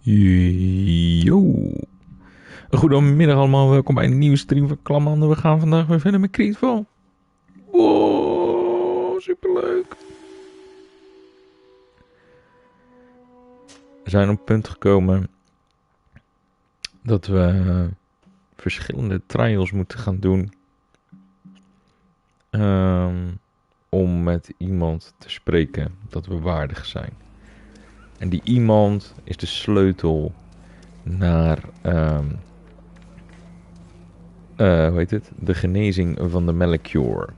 Yo. Goedemiddag allemaal, welkom bij een nieuwe stream van Klamanden. We gaan vandaag weer verder met Greedfall. Wow, superleuk. We zijn op het punt gekomen dat we verschillende trials moeten gaan doen. Om met iemand te spreken dat we waardig zijn. En die iemand is de sleutel naar de genezing van de Melchior.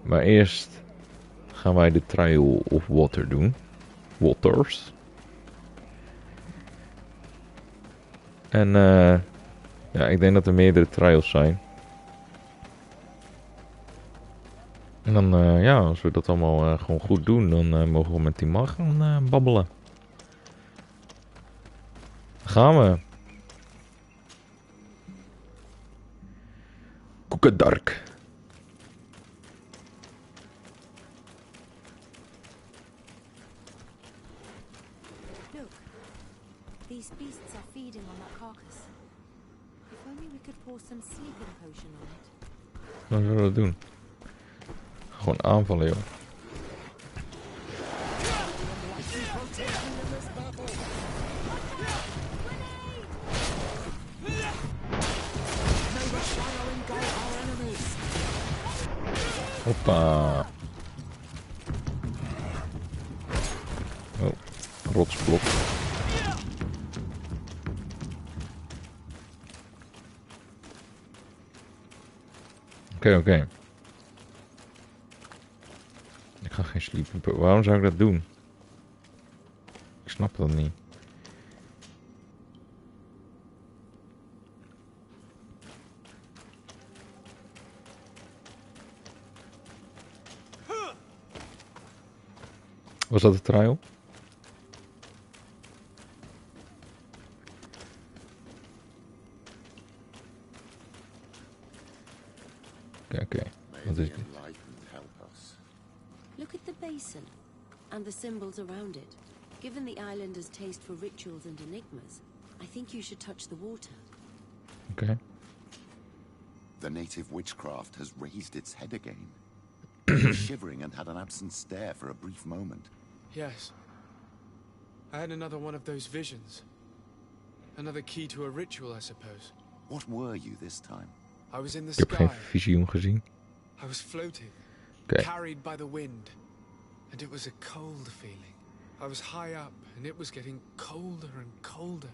Maar eerst gaan wij de trial of water doen. Waters. En ja, ik denk dat er meerdere trials zijn. En dan, ja, als we dat allemaal gewoon goed doen, dan mogen we met die mag gaan babbelen. Gaan we. Koekendark. Look, these beasts are feeding on that carcass. If only we could pour some sleeping potion on it. Wat zullen we dat doen? Gewoon aanvallen, joh. Hoppa. Oh, rotsblok. Oké. Ik ga geen sleeping. Waarom zou ik dat doen? Ik snap dat niet. Was dat de trial? Oké. Wat is dit? Look at the basin and the symbols around it. Given the islanders' taste for rituals and enigmas, I think you should touch the water. Oké. The native witchcraft has raised its head again. It was shivering and had an absent stare for a brief moment. Yes. I had another one of those visions. Another key to a ritual, I suppose. What were you this time? I was in the Ik heb geen sky. visioen gezien. I was floating, Oké. carried by the wind. And it was a cold feeling. I was high up, and it was getting colder and colder.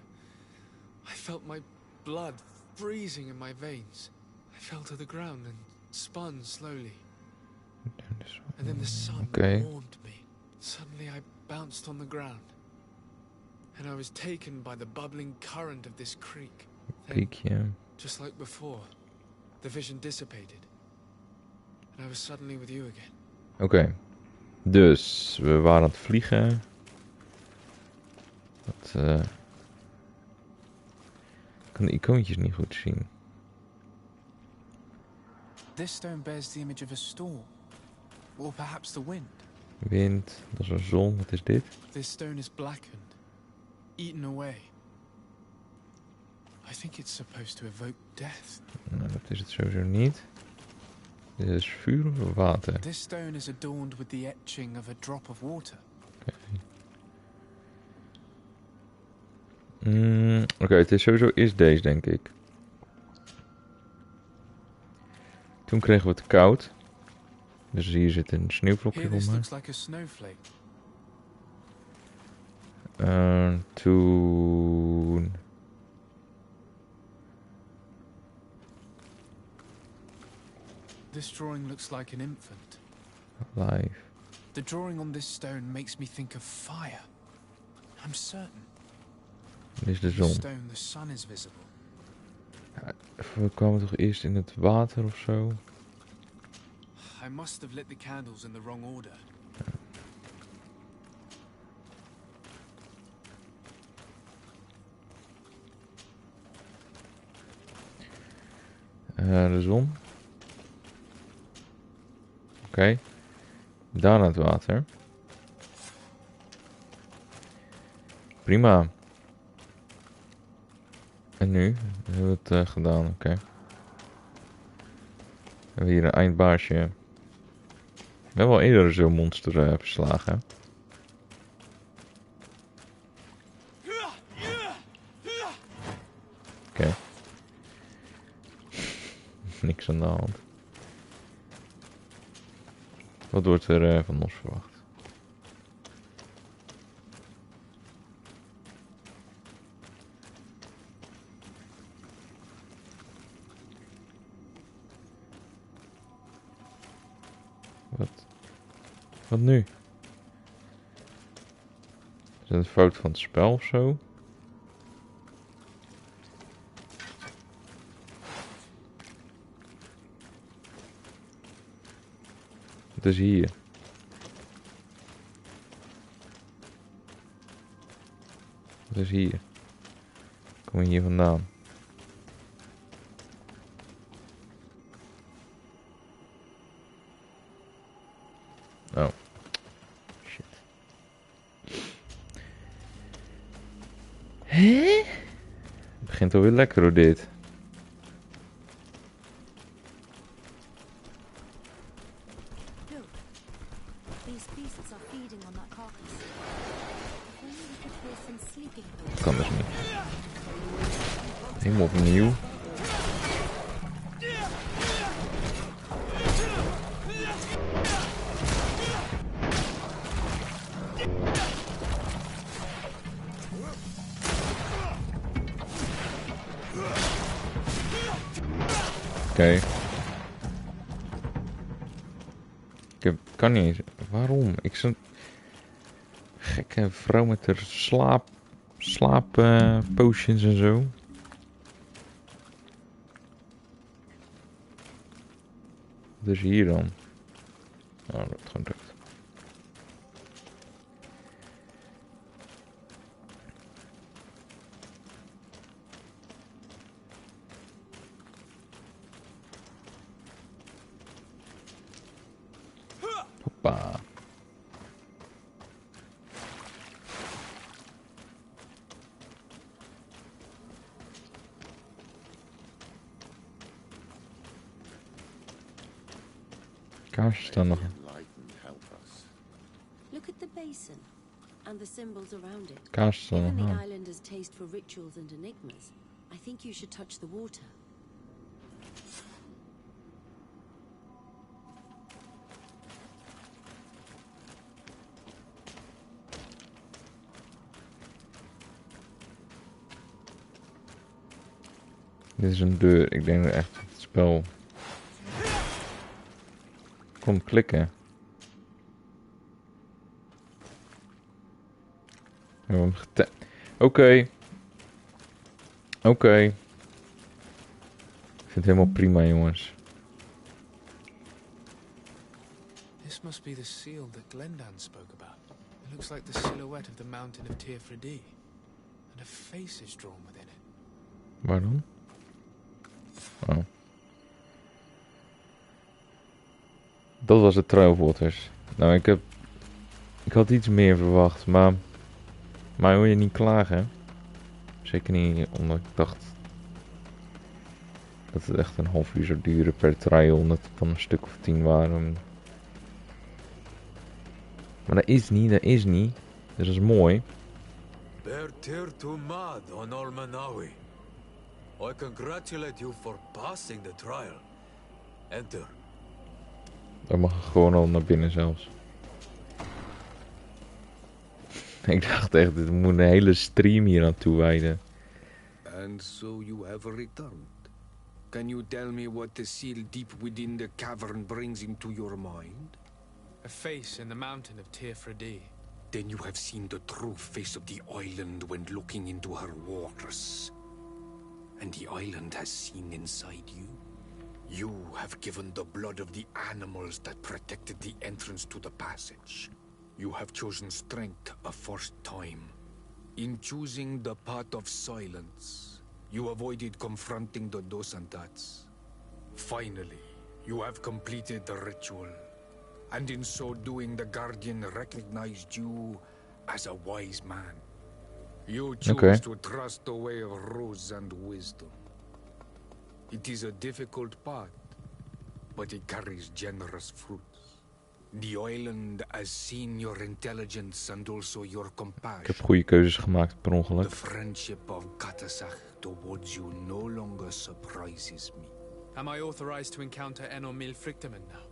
I felt my blood freezing in my veins. I fell to the ground and spun slowly. And then the sun warmed me. Suddenly I bounced on the ground. And I was taken by the bubbling current of this creek. Then, just like before, the vision dissipated. And I was suddenly with you again. Oké. Dus, we waren aan het vliegen. Ik kan de icoontjes niet goed zien. This stone bears the image of a storm. Or perhaps the wind. Wind, dat is een zon. Wat is dit? This stone is blackened, eaten away. I think it's supposed to evoke death. Nou, dat is het sowieso niet. Dit is vuur of water? This stone is adorned with the etching of a drop of water. Oké, het is sowieso is deze, denk ik. Toen kregen we het koud. Dus hier zit een sneeuwvlokje Here, voor this mij. looks like a snowflake. Toen... This drawing looks like an infant. Live. The drawing on this stone makes me think of fire. I'm certain. Dit is de This zon. stone, the sun is visible. Ja, we kwamen toch eerst in het water of zo? I must have lit the candles in the wrong order. De zon. Oké. Daarna het water. prima. En nu? Hebben we het gedaan, oké. We hebben hier een eindbaasje. We hebben al eerder zo'n monster verslagen. Oké. Niks aan de hand. Wat wordt er van ons verwacht? Wat nu? Is dat een fout van het spel of zo? Het is hier. Het is hier. Kom je hier vandaan? Oh. Shit. Hè? Het begint alweer lekker hoor dit. Look, these beasts are feeding on that carcass. If only we could hear some sleeping noise. Kan dus niet. Helemaal opnieuw. Oké. Kan niet eens. Waarom? Ik zo'n gekke vrouw met haar slaap potions en zo. Wat is hier dan? Oh, dat wordt gewoon drukt. Hoppa. Kaarsjes staan nog. Enlightened help us. Look at the basin and the symbols around it. Kaarsjes staan Given nog the aan. islanders' taste for rituals and enigmas, I think you should touch the water. Dit is een deur. Ik denk dat echt het spel... Kom klikken. We hebben hem Oké. Oké. Ik vind het helemaal prima, jongens. This must be the seal that Glendan spoke about. It looks like the silhouette of the mountain of Teer. And a face is drawn within it. Waar dan? Oh. Dat was het Trailwaters. Nou, ik had iets meer verwacht, maar hoor je niet klagen. Zeker niet omdat ik dacht dat het echt een half uur zou duren per trial, omdat het van een stuk of 10 waren. Maar dat is niet. Dus dat is mooi. I congratulate you for passing the trial. Enter. Dan mag ik gewoon al naar binnen zelfs. Ik dacht echt, dit moet een hele stream hier aan toewijden. And so you have returned. Can you tell me what the seal deep within the cavern brings into your mind? A face in the mountain of Teer. Then you have seen the true face of the island when looking into her waters. And the island has seen inside you. You have given the blood of the animals that protected the entrance to the passage. You have chosen strength a first time. In choosing the path of silence, you avoided confronting the Dosantats. Finally, you have completed the ritual. And in so doing, the Guardian recognized you as a wise man. You choose Okay. to trust the way of rules and wisdom. It is a difficult path, but it carries generous fruits. The island has seen your intelligence and also your Ik heb compassion. goede keuzes gemaakt per The ongeluk. friendship of Katasach towards you no longer surprises me. Am I authorized to encounter Enormil Frichtemann now?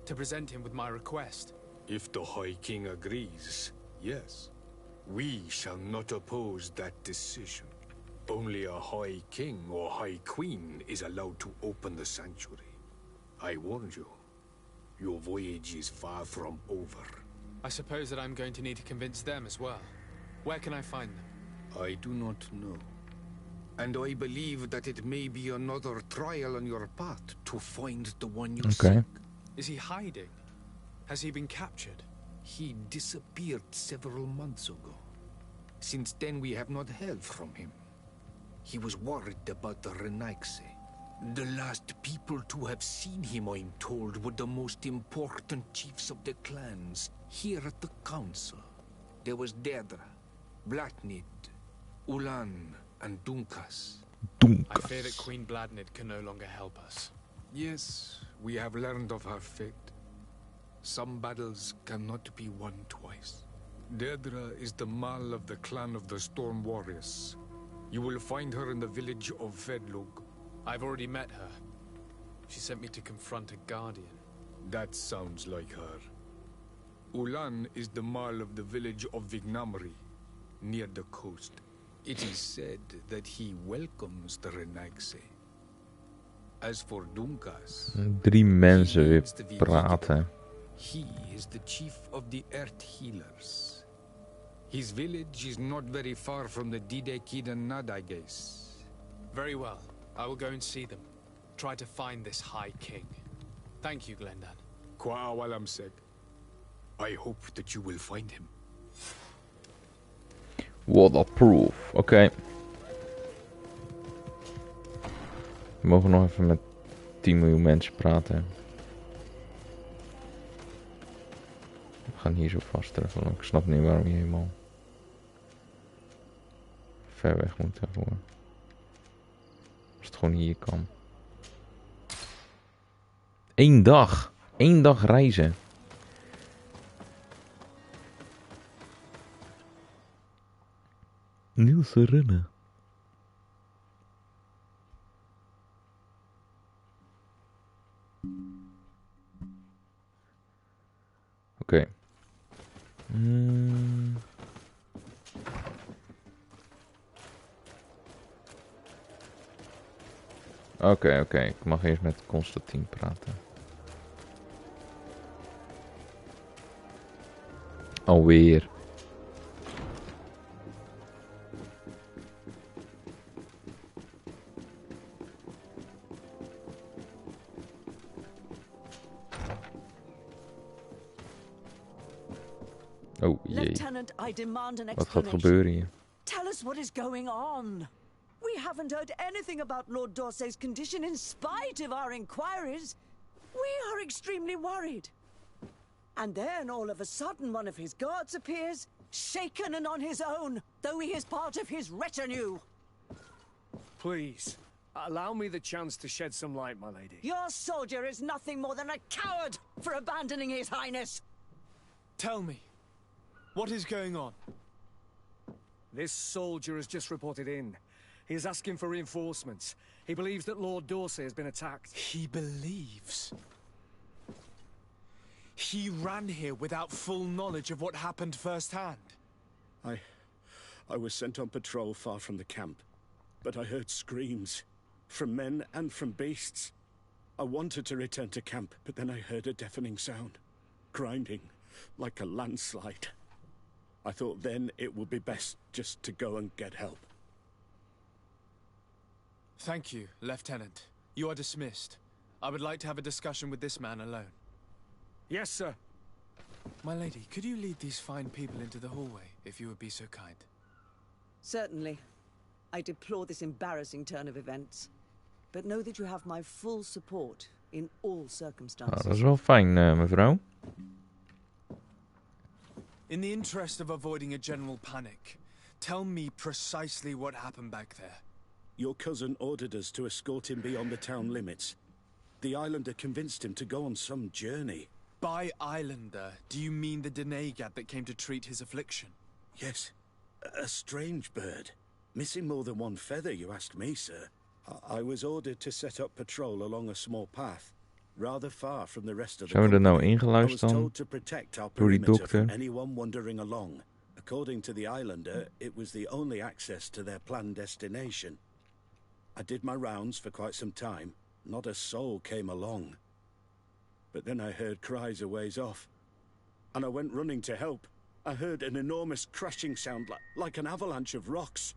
To present him with my request? If the High King agrees, yes. We shall not oppose that decision. Only a High King or High Queen is allowed to open the sanctuary. I warned you. Your voyage is far from over. I suppose that I'm going to need to convince them as well. Where can I find them? I do not know. And I believe that it may be another trial on your path to find the one you Okay. seek. Is he hiding? Has he been captured? He disappeared several months ago. Since then we have not heard from him. He was worried about the Renaigse. The last people to have seen him, I'm told, were the most important chiefs of the clans here at the council. There was Deirdre, Blatnid, Ulan, and Dunkas. I fear that Queen Bladnid can no longer help us. Yes, we have learned of her fate. Some battles cannot be won twice. Deirdre is the Mal of the clan of the Storm Warriors. You will find her in the village of Vedlug. I've already met her. She sent me to confront a guardian. That sounds like her. Ulan is the Mal of the village of Vignamri, near the coast. It is said that he welcomes the Renaigse. As for Dunkas, 3 mensen weer praten. he is the chief of the Earth Healers. His village is not very far from the Didekidan Nadages. Very well. I will go and see them. Try to find this High King. Thank you, Glendan. Kwa Walamsek. I hope that you will find him. What a proof. Oké. We mogen nog even met 10 miljoen mensen praten. We gaan hier zo vast treffen. Ik snap niet waarom je helemaal ver weg moet daarvoor. Als het gewoon hier kan. 1 dag. 1 dag reizen. Nielse rennen. Oké. Oké. Ik mag eerst met Constantine praten. Alweer. Oh jee. Lieutenant, I demand an Wat gaat explanation. gebeuren hier? Tell us what is going on. We haven't heard anything about Lord D'Orsay's condition in spite of our inquiries. We are extremely worried. And then all of a sudden one of his guards appears, shaken and on his own, though he is part of his retinue. Please, allow me the chance to shed some light, my lady. Your soldier is nothing more than a coward for abandoning his highness. Tell me, what is going on? This soldier has just reported in. He is asking for reinforcements. He believes that Lord D'Orsay has been attacked. He believes. He ran here without full knowledge of what happened firsthand. I was sent on patrol far from the camp, but I heard screams from men and from beasts. I wanted to return to camp, but then I heard a deafening sound, grinding like a landslide. I thought then it would be best just to go and get help. Thank you, Lieutenant. You are dismissed. I would like to have a discussion with this man alone. Yes, sir. My lady, could you lead these fine people into the hallway, if you would be so kind? Certainly. I deplore this embarrassing turn of events. But know that you have my full support in all circumstances. Dat is wel fijn, mevrouw. In the interest of avoiding a general panic, Tell me precisely what happened back there. Your cousin ordered us to escort him beyond the town limits. The islander convinced him to go on some journey. By islander, do you mean the denegad that came to treat his affliction? Yes, a strange bird. Missing more than one feather, you ask me, sir. I was ordered to set up patrol along a small path, rather far from the rest of the Zijn we er nou company. I was ingeluisterd dan told to protect our door die perimeter from dokter? anyone wandering along. According to the islander, it was the only access to their planned destination. I did my rounds for quite some time. Not a soul came along. But then I heard cries a ways off, and I went running to help. I heard an enormous crashing sound like an avalanche of rocks.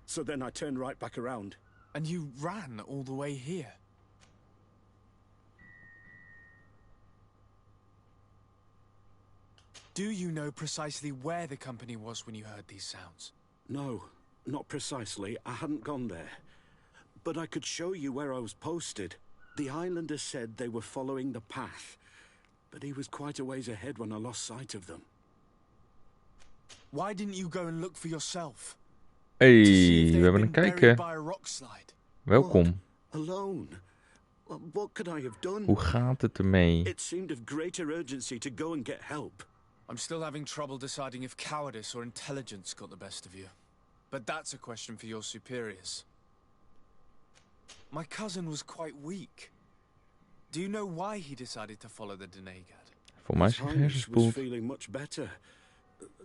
So then I turned right back around. And you ran all the way here? Do you know precisely where the company was when you heard these sounds? No, not precisely. I hadn't gone there. But I could show you where I was posted. The islander said they were following the path, but he was quite a ways ahead when I lost sight of them. Why didn't you go and look for yourself? Hey, To see if we they'd hebben een been buried kijker. by a rock slide? Welkom. Alone? What could I have done? Hoe gaat het ermee? It seemed of greater urgency to go and get help. I'm still having trouble deciding if cowardice or intelligence got the best of you. But that's a question for your superiors. My cousin was quite weak. Do you know why he decided to follow the denegad? Voor mij is His hij Highness was hersenspoeld. feeling much better.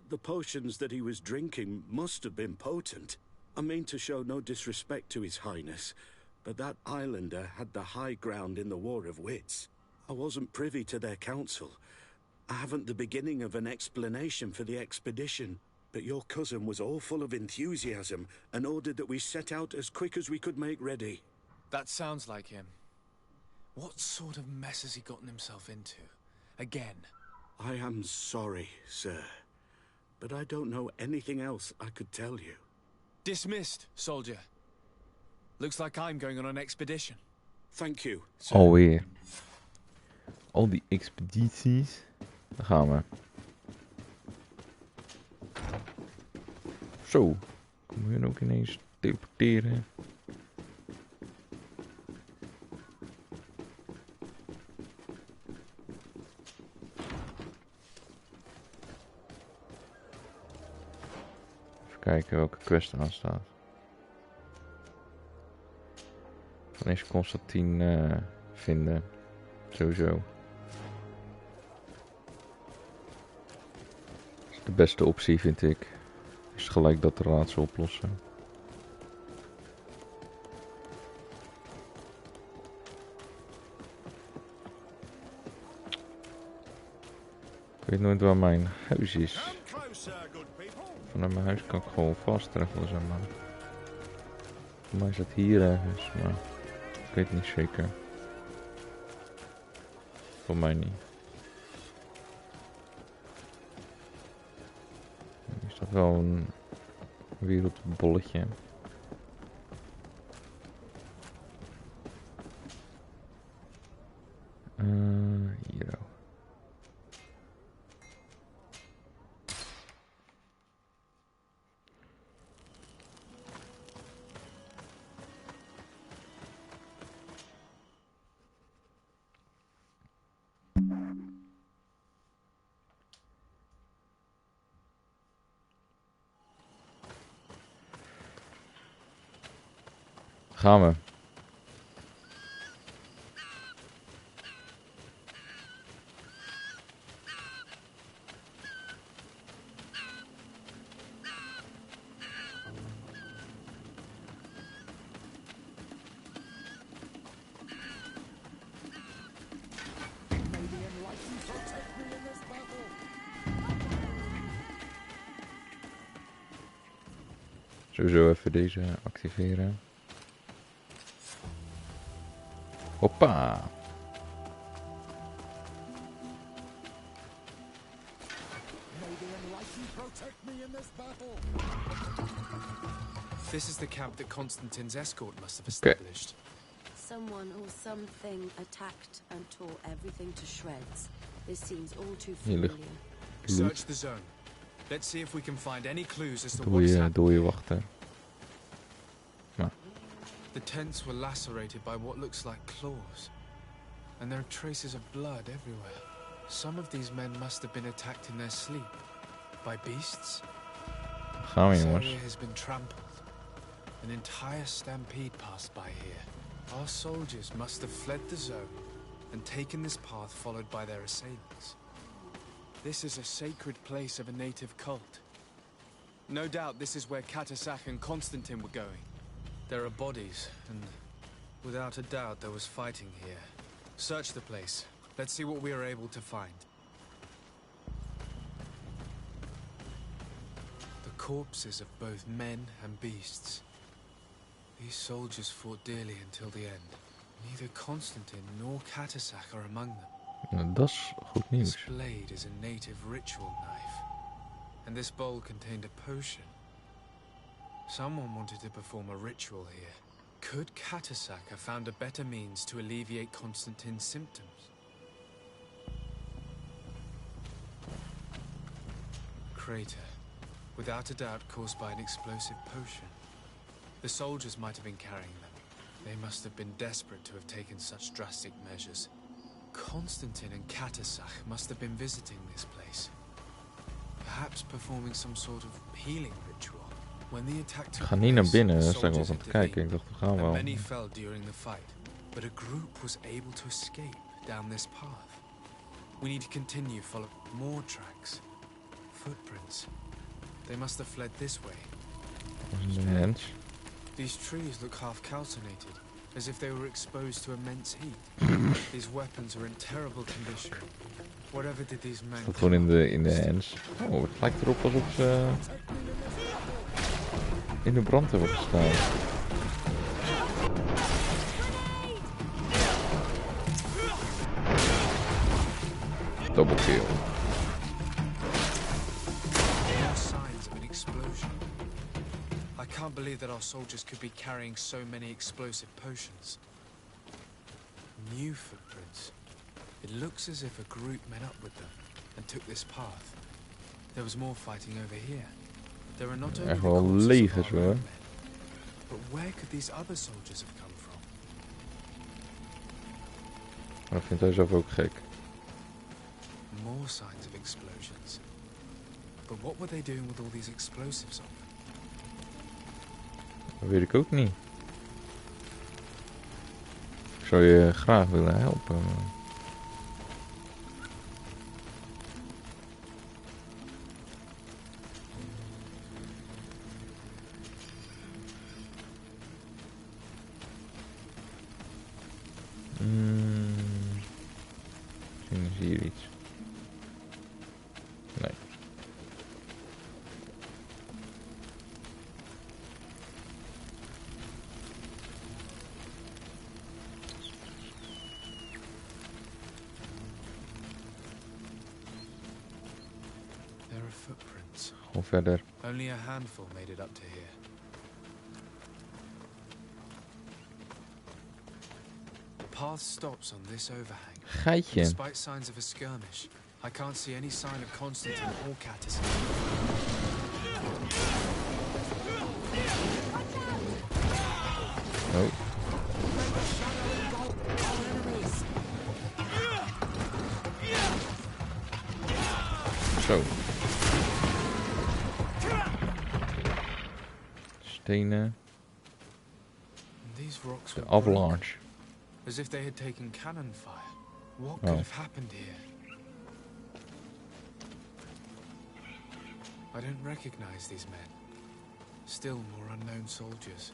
The potions that he was drinking must have been potent. I mean to show no disrespect to His Highness, but that islander had the high ground in the War of Wits. I wasn't privy to their counsel. I haven't the beginning of an explanation for the expedition, but your cousin was all full of enthusiasm and ordered that we set out as quick as we could make ready. That sounds like him. What sort of mess has he gotten himself into? Again? I am sorry, sir, but I don't know anything else I could tell you. Dismissed, soldier. Looks like I'm going on an expedition. Thank you, sir. Alweer. Al die expedities. Daar gaan we. Zo. Kunnen we hun ook ineens teleporteren? Even kijken welke quest aanstaat. Van eens Constantine vinden. Sowieso. Dat is de beste optie, vind ik. Is gelijk dat raadsel oplossen. Ik weet nooit waar mijn huis is. Vanuit mijn huis kan ik gewoon vast treffen, zeg maar. Voor mij is dat hier ergens, maar ik weet niet zeker. Voor mij niet. Is dat wel een wereldbolletje? Hier. Gaan we. Sowieso even deze activeren. Hoppa! This is the camp that Constantine's escort must have established. Someone or something attacked and tore everything to shreds. This seems all too familiar. Search the zone. Let's see if we can find any clues as to what's happened. Doe je wachten. Nou. The tents were lacerated by what looks like claws, and there are traces of blood everywhere. Some of these men must have been attacked in their sleep by beasts. Gaan we, This jongens. area has been trampled. An entire stampede passed by here. Our soldiers must have fled the zone and taken this path followed by their assailants. This is a sacred place of a native cult. No doubt this is where Katasak and Constantine were going. There are bodies, and without a doubt there was fighting here. Search the place. Let's see what we are able to find. The corpses of both men and beasts. These soldiers fought dearly until the end. Neither Constantine nor Katasak are among them. Nou, dat is goed nieuws. This blade is a native ritual knife, and this bowl contained a potion. Someone wanted to perform a ritual here. Could Katasak have found a better means to alleviate Constantine's symptoms? Crater, without a doubt caused by an explosive potion. The soldiers might have been carrying them. They must have been desperate to have taken such drastic measures. Constantine and Katasak must have been visiting this place. Perhaps performing some sort of healing ritual. When the attack took Ik ga niet naar place, binnen, the daar sta ik wel soldiers van te kijken. Ik dacht, we gaan and wel. many fell during the fight, but a group was able to escape down this path. We need to continue follow more tracks. Footprints. They must have fled this way. Hands. These trees look half calcinated, as if they were exposed to immense heat. These weapons are in terrible condition. Whatever did these men... Dat gewoon in de hands. Oh, het lijkt erop alsof ze in de brand hebben gestaan. Double kill. Signs of an explosion. I can't believe that our soldiers could be carrying so many explosive potions. New footprints. It looks as if a group met up with them and took this path. There was more fighting over here. There are not only Echt the wel corpses of legers our own hoor. men, but where could these other soldiers have come from? Dat vindt hij zelf ook gek. More signs of explosions. But what were they doing with all these explosives on them? Dat weet ik ook niet. Ik zou je graag willen helpen. Misschien is hier iets. Nee. There are footprints. Gewoon verder. Only a handful made it up to here. The path stops on this overhang. Geitje. Despite signs of a skirmish, I can't see any sign of Constantine or Catus. Oh. Zo. Stenen. These rocks De were avalanche. broken, as if they had taken cannon fire. What Oh. could have happened here? I don't recognize these men. Still more unknown soldiers.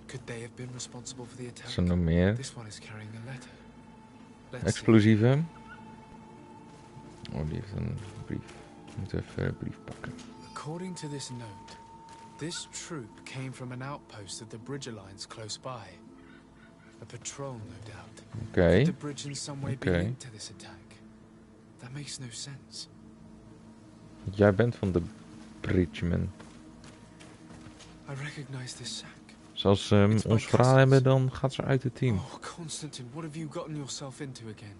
Could they have been responsible for the attack? Is er nog meer? This one is carrying a letter. Let's see. Explosieven. Oh, die heeft een brief. Ik moet even een brief pakken. According to this note, this troop came from an outpost of the Bridger lines close by. A patrol, no doubt. Oké. Could the bridge in some way be Oké. linked to this attack? That makes no sense. Jij bent van de Bridgeman. I recognize this sack. Als ze ons verhaal hebben, dan gaat ze uit het team. Oh, Constantine, what have you gotten yourself into again?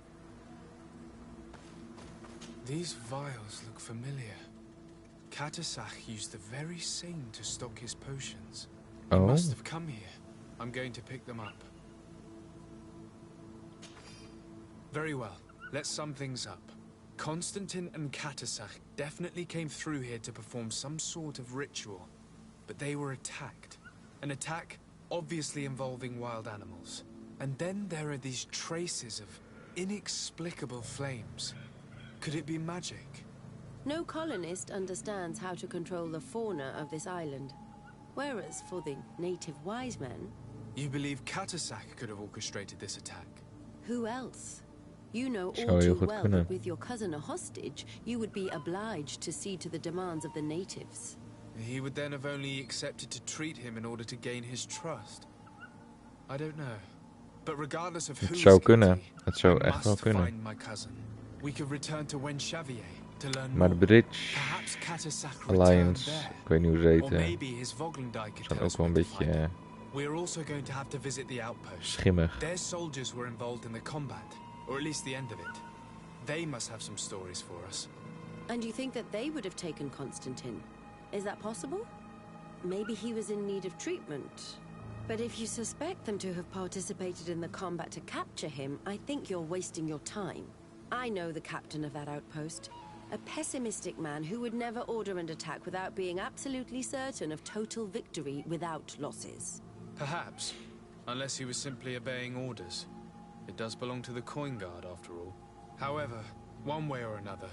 These vials look familiar. Katasach used the very same to stock his potions. Oh. He must have come here. I'm going to pick them up. Very well. Let's sum things up. Constantine and Katasach definitely came through here to perform some sort of ritual, but they were attacked. An attack obviously involving wild animals. And then there are these traces of inexplicable flames. Could it be magic? No colonist understands how to control the fauna of this island. Whereas for the native wise men... You believe Katasach could have orchestrated this attack? Who else? You know all Zou heel too goed well kunnen. that with your cousin a hostage, you would be obliged to cede to the demands of the natives. He would then have only accepted to treat him in order to gain his trust. I don't know. But regardless of who Het is zou kunnen. guilty, Het zou I echt wel must kunnen. find my cousin. We could return to Wenchavier to learn Maar de more. Bridge Perhaps Katasach Alliance, returned there. ik weet niet hoe ze Or heten, maybe his Vogelndijk could zijn tell ook us wel een where to beetje find him. We're also going to have to visit the outpost. schimmig. Their soldiers were involved in the combat, or at least the end of it. They must have some stories for us. And you think that they would have taken Constantine? Is that possible? Maybe he was in need of treatment. But if you suspect them to have participated in the combat to capture him, I think you're wasting your time. I know the captain of that outpost. A pessimistic man who would never order an attack without being absolutely certain of total victory without losses. Perhaps, unless he was simply obeying orders. It does belong to the coin guard, after all. However, one way or another,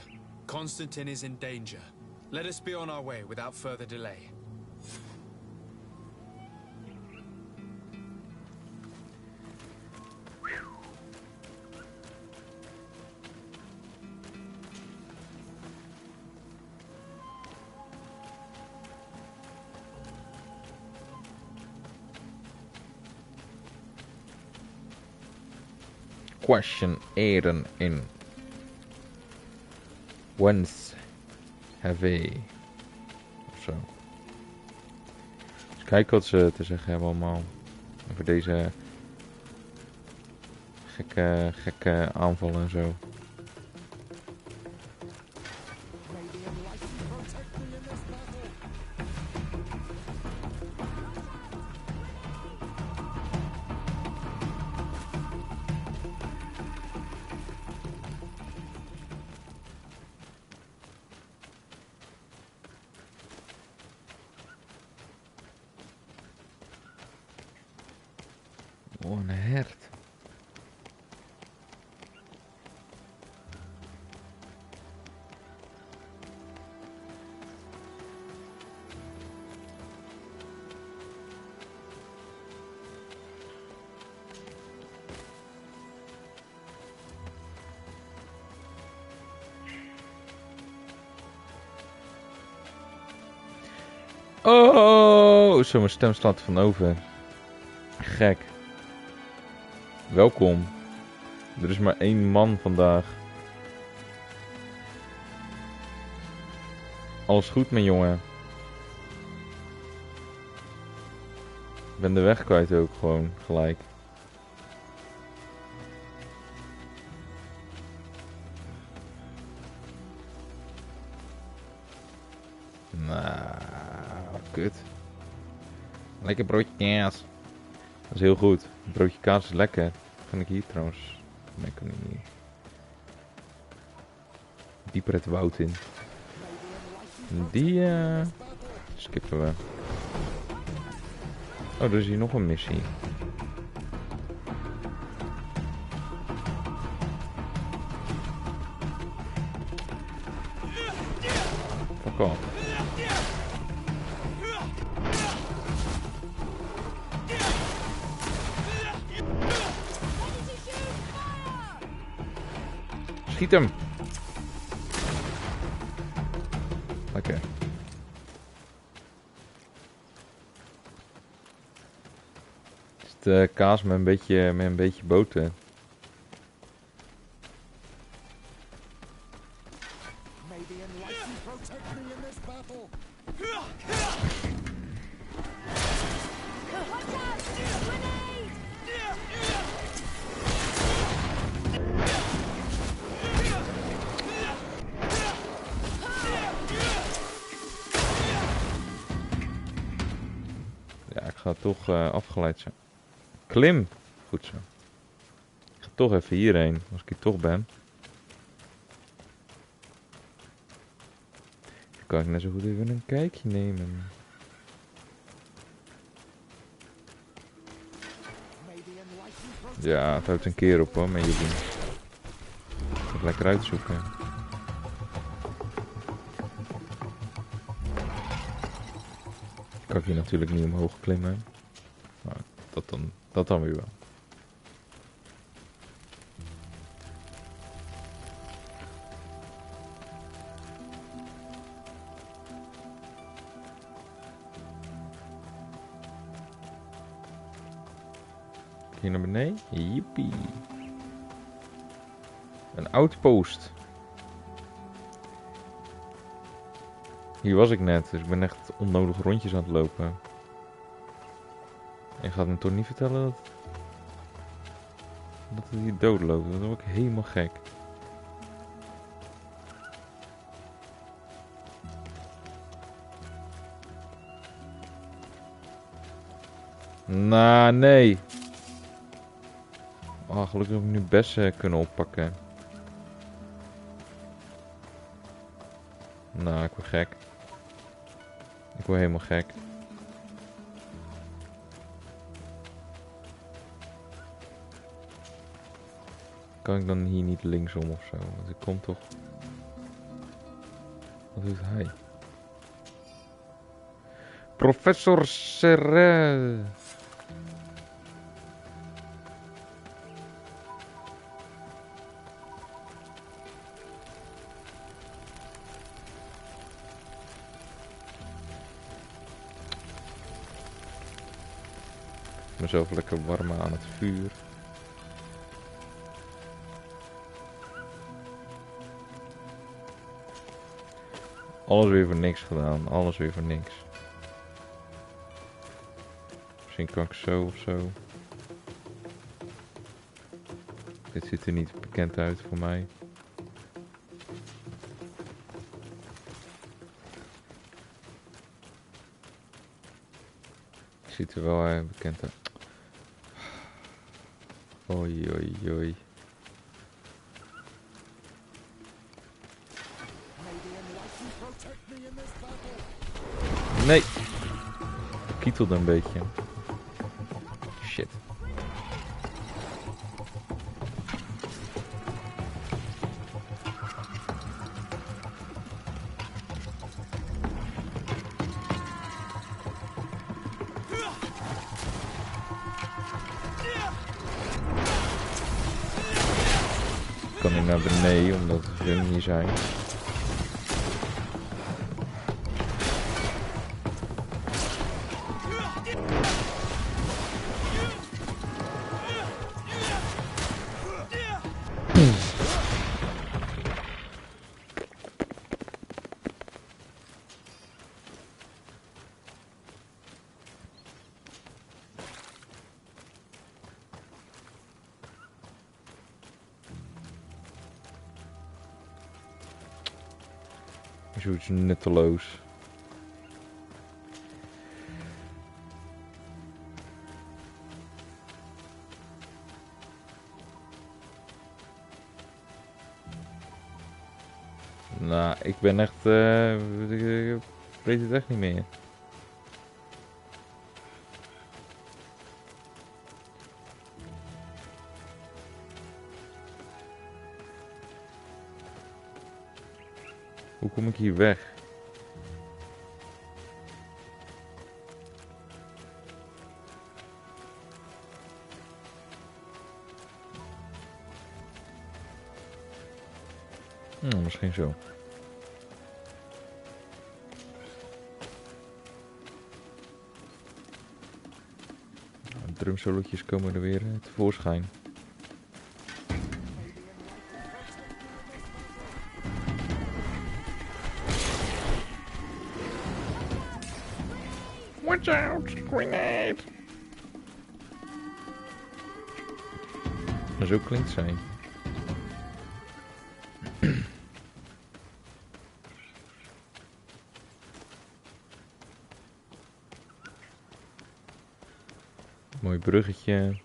Constantine is in danger. Let us be on our way without further delay. Question Eren in. Whence have we? Of zo. Dus kijk wat ze te zeggen hebben allemaal. Over deze gekke aanvallen en zo. Oh, een hert. Oh, zo, mijn stem slaat van over. Gek. Welkom. Er is maar 1 man vandaag. Alles goed, mijn jongen? Ik ben de weg kwijt ook gewoon gelijk. Nou, kut. Lekker broodje kaas. Dat is heel goed. Een broodje kaas is lekker. Kan ik hier trouwens? Nee, kan ik niet. Dieper het woud in. Die skippen we. Oh, er is hier nog een missie. Fuck off. Schiet hem! Lekker. Is het kaas met een beetje boter? gaat toch afgeleid zijn. Klim! Goed zo. Ik ga toch even hierheen, als ik hier toch ben. Dan kan ik net zo goed even een kijkje nemen. Ja, het houdt een keer op hoor, met jullie. Even lekker uitzoeken. Kan ik hier natuurlijk niet omhoog klimmen. Maar dat dan weer wel. Hier naar beneden. Jippie. Een outpost. Hier was ik net, dus ik ben echt onnodig rondjes aan het lopen. En je gaat me toch niet vertellen dat het hier doodloopt. Dat word ik helemaal gek. Nou, nee. Oh, gelukkig heb ik nu bessen kunnen oppakken. Nou, ik word gek. Ik word helemaal gek. Kan ik dan hier niet linksom of zo? Want ik kom toch... Wat doet hij? Professor Serre. Mezelf lekker warmen aan het vuur. Alles weer voor niks gedaan. Alles weer voor niks. Misschien kan ik zo of zo. Dit ziet er niet bekend uit voor mij. Het ziet er wel bekend uit. Oei, oei, oei. Nee. Ik kietelde een beetje. Shit. Kan ik naar beneden omdat hun hier zijn. Zoiets nutteloos. Nou, ik ben echt... ik weet het echt niet meer. Hoe kom ik hier weg? Misschien zo. Drumsolotjes komen er weer tevoorschijn. Watch out, grenade! Zo klinkt zij. Mooi bruggetje.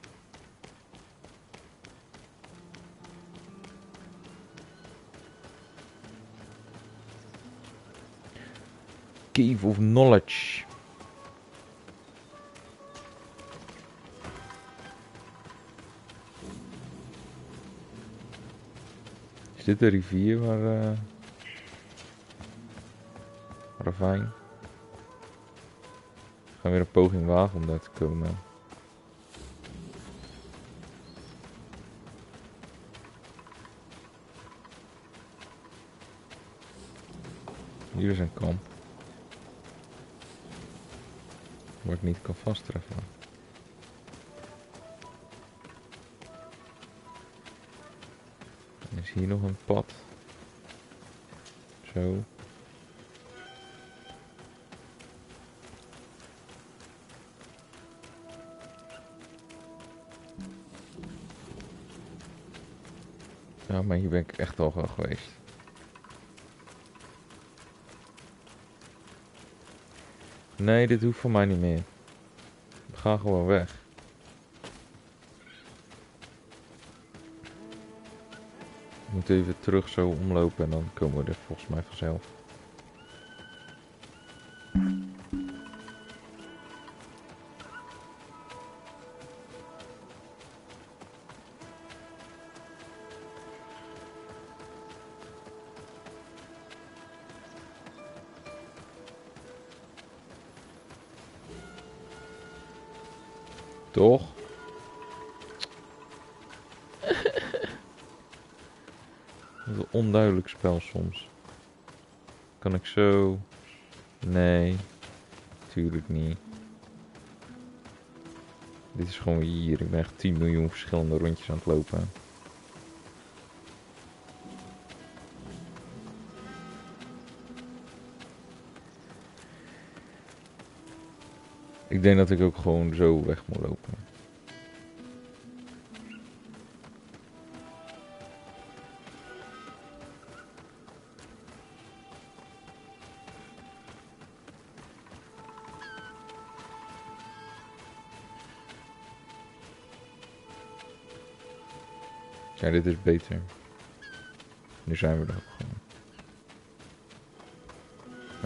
Cave of Knowledge. Is dit de rivier waar... ravijn? We gaan weer een poging wagen om daar te komen. Hier is een kamp. Waar ik niet kan vasttreffen. En is hier nog een pad. Zo. Ja, maar hier ben ik echt al geweest. Nee, dit hoeft voor mij niet meer. We gaan gewoon weg. We moeten even terug zo omlopen en dan komen we er volgens mij vanzelf. Toch? Dat is een onduidelijk spel soms. Kan ik zo? Nee. Tuurlijk niet. Dit is gewoon hier. Ik ben echt 10 miljoen verschillende rondjes aan het lopen. Ik denk dat ik ook gewoon zo weg moet lopen. Ja, dit is beter. Nu zijn we er ook gewoon.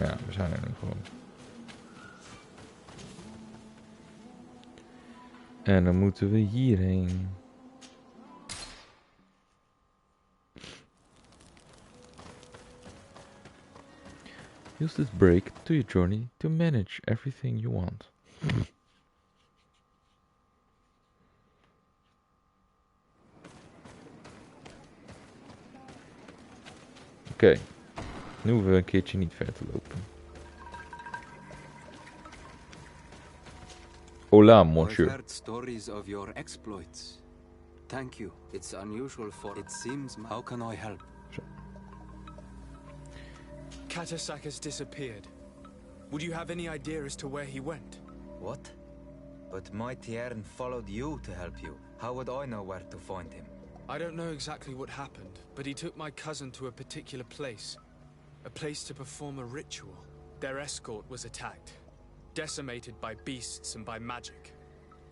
Ja, we zijn er nu gewoon. En dan moeten we hierheen. Use this break to your journey to manage everything you want. Oké. Nu hoeven we een keertje niet ver te lopen. Hola, monsieur. I've heard stories of your exploits. Thank you. It's unusual for it seems. How can I help? Katasak has disappeared. Would you have any idea as to where he went? What? But my Tiern followed you to help you. How would I know where to find him? I don't know exactly what happened, but he took my cousin to a particular place. A place to perform a ritual. Their escort was attacked. Decimated by beasts and by magic.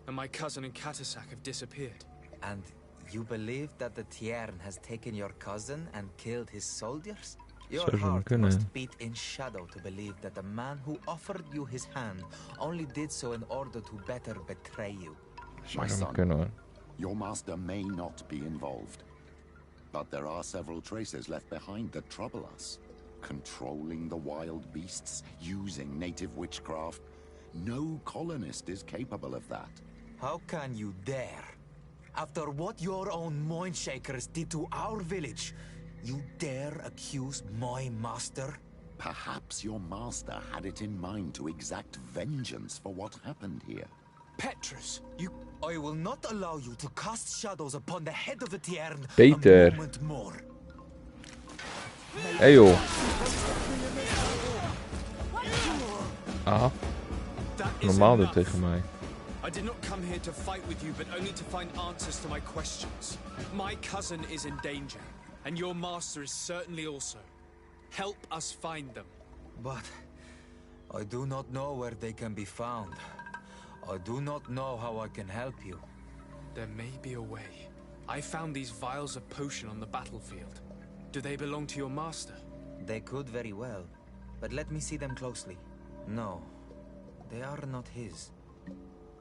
And my cousin and Katasak have disappeared. And you believe that the Tiern has taken your cousin and killed his soldiers? Your heart must beat in shadow to believe that the man who offered you his hand only did so in order to better betray you. My son, your master may not be involved. But there are several traces left behind that trouble us. Controlling the wild beasts, using native witchcraft. No colonist is capable of that. How can you dare? After what your own Mindshakers did to our village, you dare accuse my master? Perhaps your master had it in mind to exact vengeance for what happened here. Petrus, I will not allow you to cast shadows upon the head of the Tiern Peter. a moment more. Hey joh. Ah. Normaal dit tegen mij. I did not come here to fight with you, but only to find answers to my questions. My cousin is in danger, and your master is certainly also. Help us find them. But I do not know where they can be found. I do not know how I can help you. There may be a way. I found these vials of potion on the battlefield. Do they belong to your master? They could very well, but let me see them closely. No, they are not his.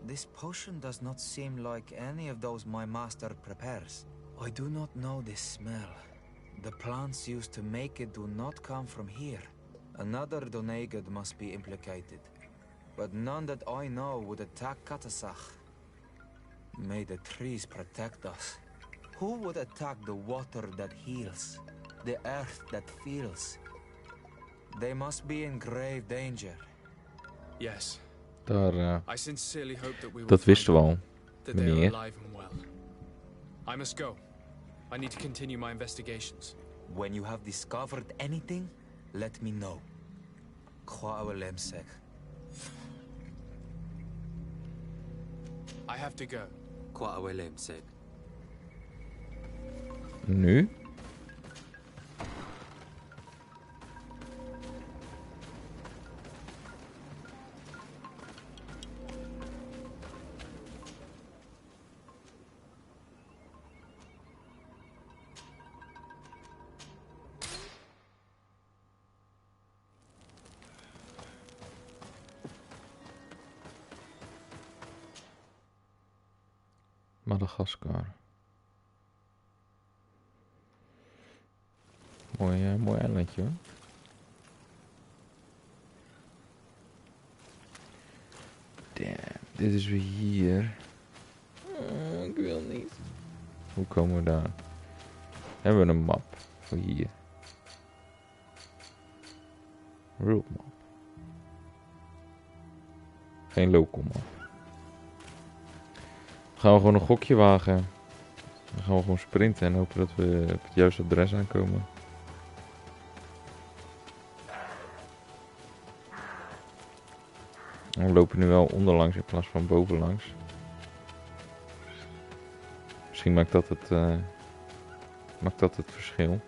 This potion does not seem like any of those my master prepares. I do not know this smell. The plants used to make it do not come from here. Another Donegad must be implicated, but none that I know would attack Katasach. May the trees protect us. Who would attack the water that heals, the earth that feels? They must be in grave danger. Yes. Daar, I sincerely hope that we will dat wisten we al, that they are meneer. alive and well. I must go. I need to continue my investigations. When you have discovered anything, let me know. I have to go. Nu? Madagaskar. Mooi eilandje hoor. Damn, dit is weer hier. Oh, ik wil niet. Hoe komen we daar? Hebben we een map voor hier? World map. Geen local map. Dan gaan we gewoon een gokje wagen. Dan gaan we gewoon sprinten en hopen dat we op het juiste adres aankomen. We lopen nu wel onderlangs in plaats van bovenlangs. Misschien maakt dat het verschil.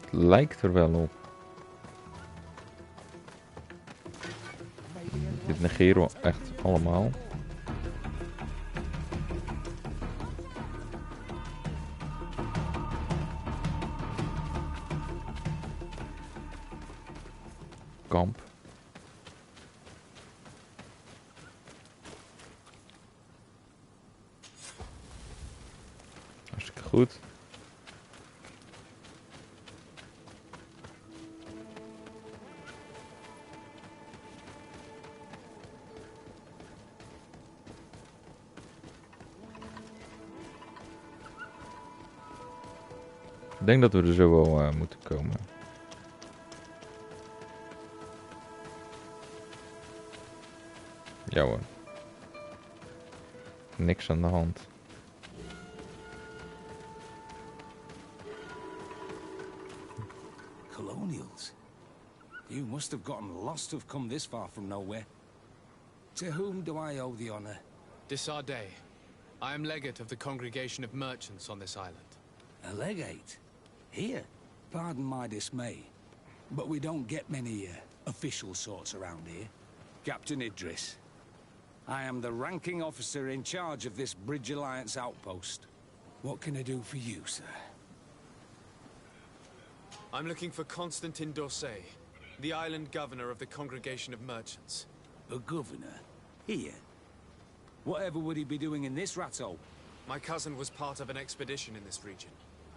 Het lijkt er wel op. Dit negeren we echt allemaal. Kamp. Hartstikke goed. Ik denk dat we er zo wel moeten komen. Ja hoor. Niks aan de hand. Colonials? You must have gotten lost to have come this far from nowhere. To whom do I owe the honor? Desardet. I am legate of the congregation of merchants on this island. A legate? Here? Pardon my dismay, but we don't get many official sorts around here. Captain Idris. I am the ranking officer in charge of this Bridge Alliance outpost. What can I do for you, sir? I'm looking for Constantin d'Orsay, the island governor of the congregation of merchants. A governor? Here? Whatever would he be doing in this rattle? My cousin was part of an expedition in this region.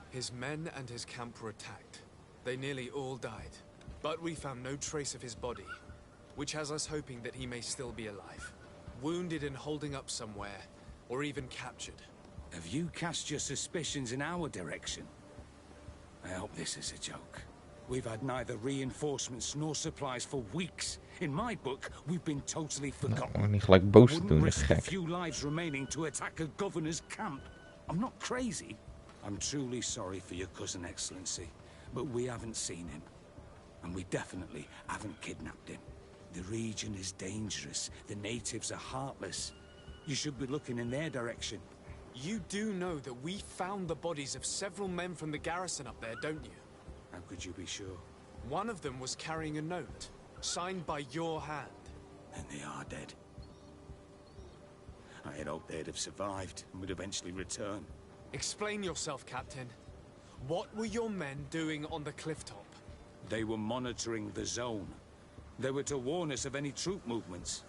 His men and his camp were attacked. They nearly all died. But we found no trace of his body, which has us hoping that he may still be alive. Wounded and holding up somewhere, or even captured. Have you cast your suspicions in our direction? I hope this is a joke. We've had neither reinforcements nor supplies for weeks. In my book, we've been totally forgotten. Nou, niet gelijk boos te doen, Wouldn't is risk a gek. few lives remaining to attack a governor's camp. I'm not crazy. I'm truly sorry for your cousin, Excellency, but we haven't seen him. And we definitely haven't kidnapped him. The region is dangerous. The natives are heartless. You should be looking in their direction. You do know that we found the bodies of several men from the garrison up there, don't you? I could you be sure? One of them was carrying a note, signed by your hand. And they are dead. I had hoped they'd have survived and would eventually return. Explain yourself, Captain. What were your men doing on the clifftop? They were monitoring the zone. They were to warn us of any troop movements.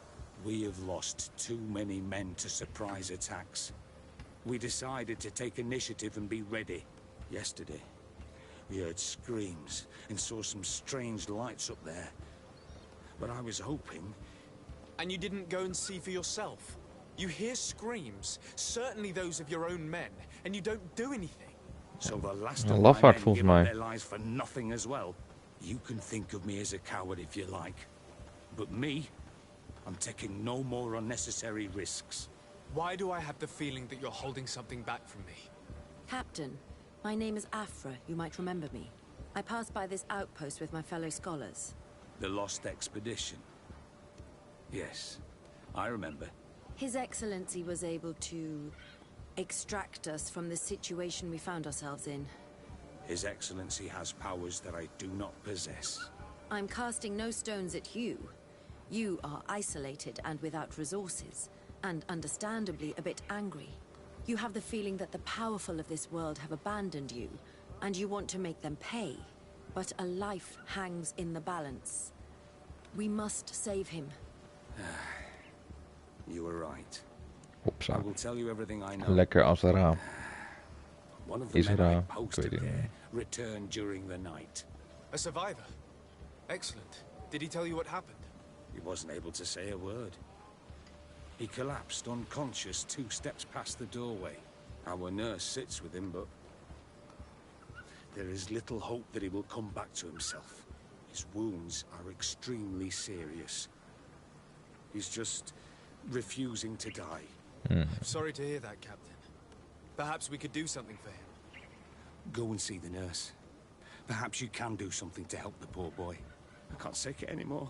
We have lost too many men to surprise attacks. We decided to take initiative and be ready. Yesterday, we heard screams and saw some strange lights up there. But I was hoping... And you didn't go and see for yourself? You hear screams, certainly those of your own men, and you don't do anything. So the last of my men give up their lives for nothing as well. You can think of me as a coward if you like. But me, I'm taking no more unnecessary risks. Why do I have the feeling that you're holding something back from me? Captain, my name is Afra. You might remember me. I passed by this outpost with my fellow scholars. The Lost Expedition. Yes, I remember. His Excellency was able to extract us from the situation we found ourselves in. His Excellency has powers that I do not possess. I'm casting no stones at you. You are isolated and without resources, and understandably a bit angry. You have the feeling that the powerful of this world have abandoned you, and you want to make them pay. But a life hangs in the balance. We must save him. You were right. Hopsa. I will tell you everything I know. Lekker als een raam. One of the Is men er I a... posted there returned during the night. A survivor? Excellent. Did he tell you what happened? He wasn't able to say a word. He collapsed unconscious 2 steps past the doorway. Our nurse sits with him, but there is little hope that he will come back to himself. His wounds are extremely serious. He's just refusing to die. I'm sorry to hear that, Captain. Perhaps we could do something for him. Go and see the nurse. Perhaps you can do something to help the poor boy. I can't take it anymore.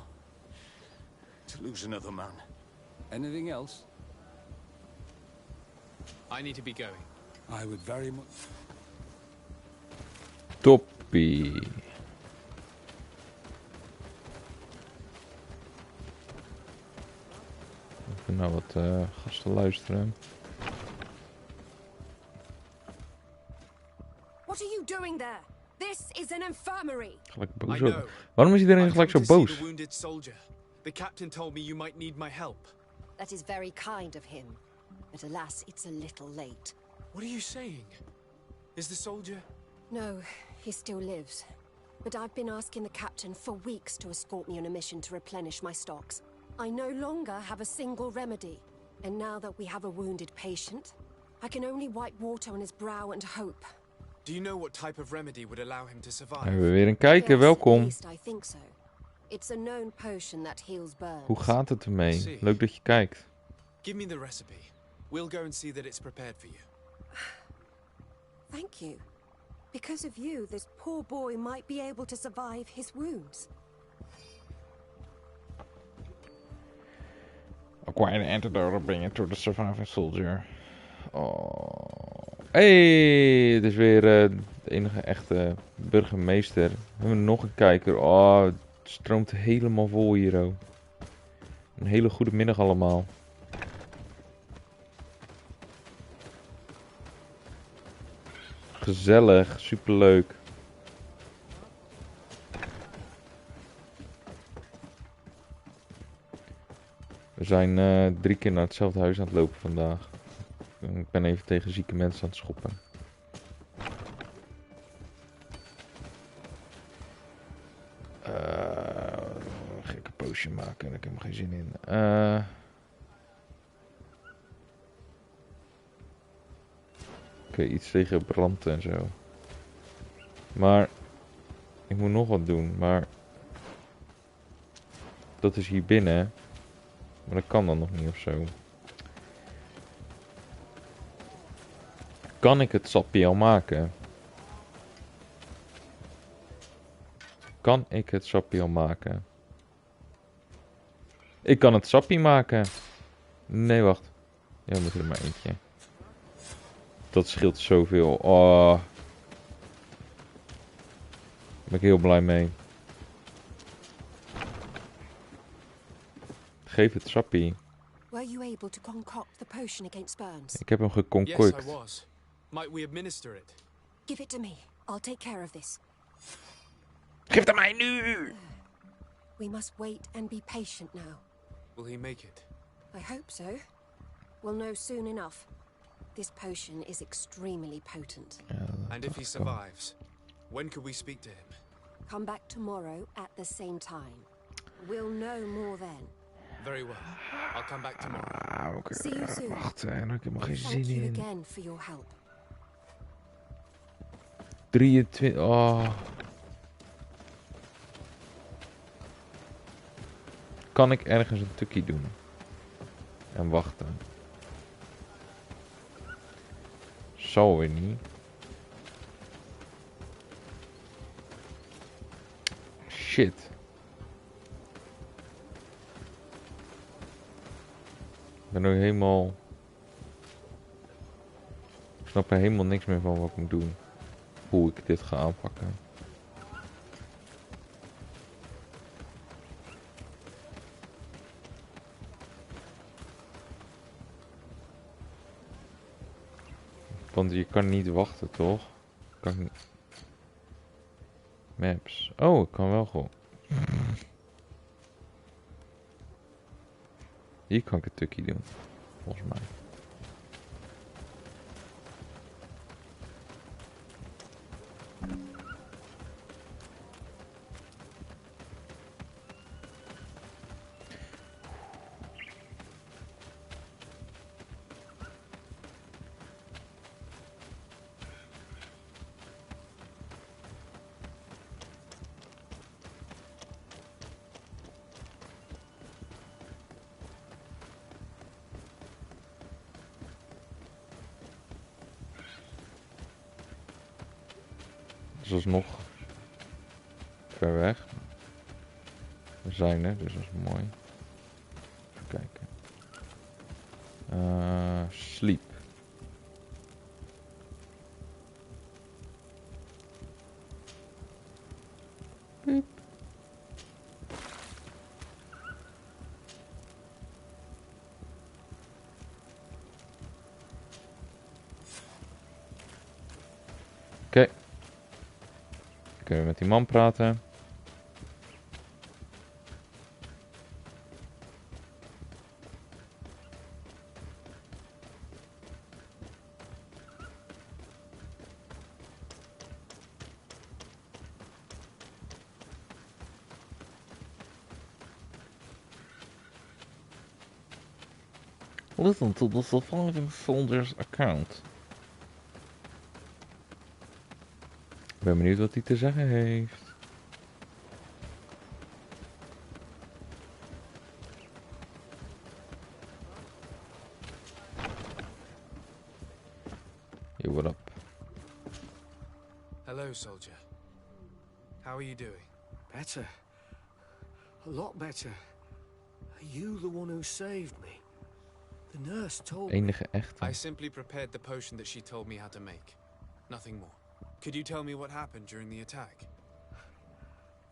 To lose another man. Anything else? I need to be going. I would very much... Toppie. Even nou wat gasten luisteren. What are you doing there? This is an infirmary. Gelijk boos op. Waarom is iedereen gelijk zo boos? The captain told me you might need my help. That is very kind of him. But alas, it's a little late. What are you saying? Is the soldier... No, he still lives. But I've been asking the captain for weeks to escort me on a mission to replenish my stocks. I no longer have a single remedy. And now that we have a wounded patient, I can only wipe water on his brow and hope. Do you know what type of remedy would allow him to survive? Hebben we weer een kijker, welkom. At least I think so. It's a known potion that heals burns. Hoe gaat het ermee? Leuk dat je kijkt. Give me the recipe. We'll go and see that it's prepared for you. Thank you. Because of you, this poor boy might be able to survive his wounds. Acquire an antidote bring it to the surviving soldier. Oh. Hey, het is weer de enige echte burgemeester. We hebben nog een kijker. Oh, het stroomt helemaal vol hier. Oh. Een hele goede middag allemaal. Gezellig, superleuk. We zijn 3 keer naar hetzelfde huis aan het lopen vandaag. Ik ben even tegen zieke mensen aan het schoppen. Gekke potion maken, daar heb ik helemaal geen zin in. Oké, iets tegen brand en zo. Maar ik moet nog wat doen, maar dat is hier binnen. Maar dat kan dan nog niet of zo. Kan ik het sapje al maken? Kan ik het sapje al maken? Ik kan het sapje maken. Nee, wacht. Ja, we moeten er maar eentje. Dat scheelt zoveel. Oh. ben ik heel blij mee. Geef het sappie. Were you able to concoct the potion against burns? Ik heb hem geconcoct. Yes, I was. Might we administer it? Give it to me. I'll take care of this. Geef het aan mij nu! We must wait and be patient now. Will he make it? I hope so. We'll know soon enough. This potion is extremely potent. And if he survives, when could we speak to him? Come back tomorrow at the same time. We'll know more then. Very well. I'll come back tomorrow. See you soon. Wacht, daar heb ik helemaal geen Thank zin you in. again for your help. 23. Oh. Kan ik ergens een tukkie doen? En wachten. Zal weer niet. Shit. Ik ben nu helemaal... Ik snap er helemaal niks meer van wat ik moet doen. Hoe ik dit ga aanpakken. Want je kan niet wachten, toch? Kan ik niet... Maps. Oh, ik kan wel gewoon... Hier kan ik een tukkie doen. Volgens mij. Dus alsnog ver weg. We zijn er, dus dat is mooi. Even kijken. Sleep. Piep. Oké. Kunnen we met die man praten. Listen to the surviving soldier's account. Ik ben benieuwd wat hij te zeggen heeft. Yo, what up? Hello, soldier. How are you doing? Better. A lot better. Are you the one who saved me? The nurse told me. Enige echte. I simply prepared the potion that she told me how to make. Nothing more. Could you tell me what happened during the attack?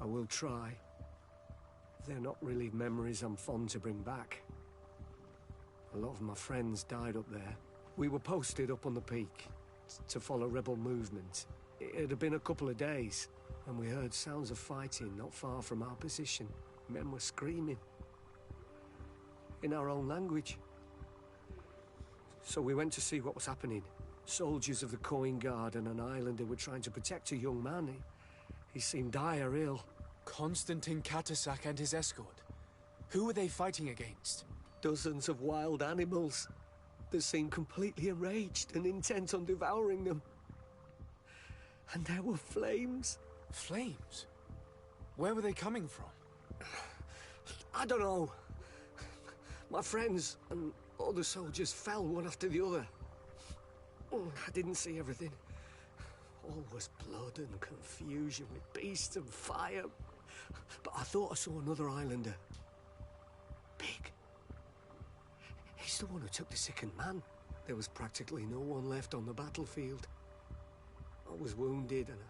I will try. They're not really memories I'm fond to bring back. A lot of my friends died up there. We were posted up on the peak to follow rebel movement. It had been a couple of days, and we heard sounds of fighting not far from our position. Men were screaming in our own language. So we went to see what was happening. Soldiers of the Coin Guard and an islander were trying to protect a young man. He seemed dire ill. Constantine Katasak and his escort. Who were they fighting against? Dozens of wild animals. They seemed completely enraged and intent on devouring them. And there were flames. Flames? Where were they coming from? I don't know. My friends and other soldiers fell one after the other. I didn't see everything. All was blood and confusion with beasts and fire. But I thought I saw another islander. Big. He's the one who took the sickened man. There was practically no one left on the battlefield. I was wounded and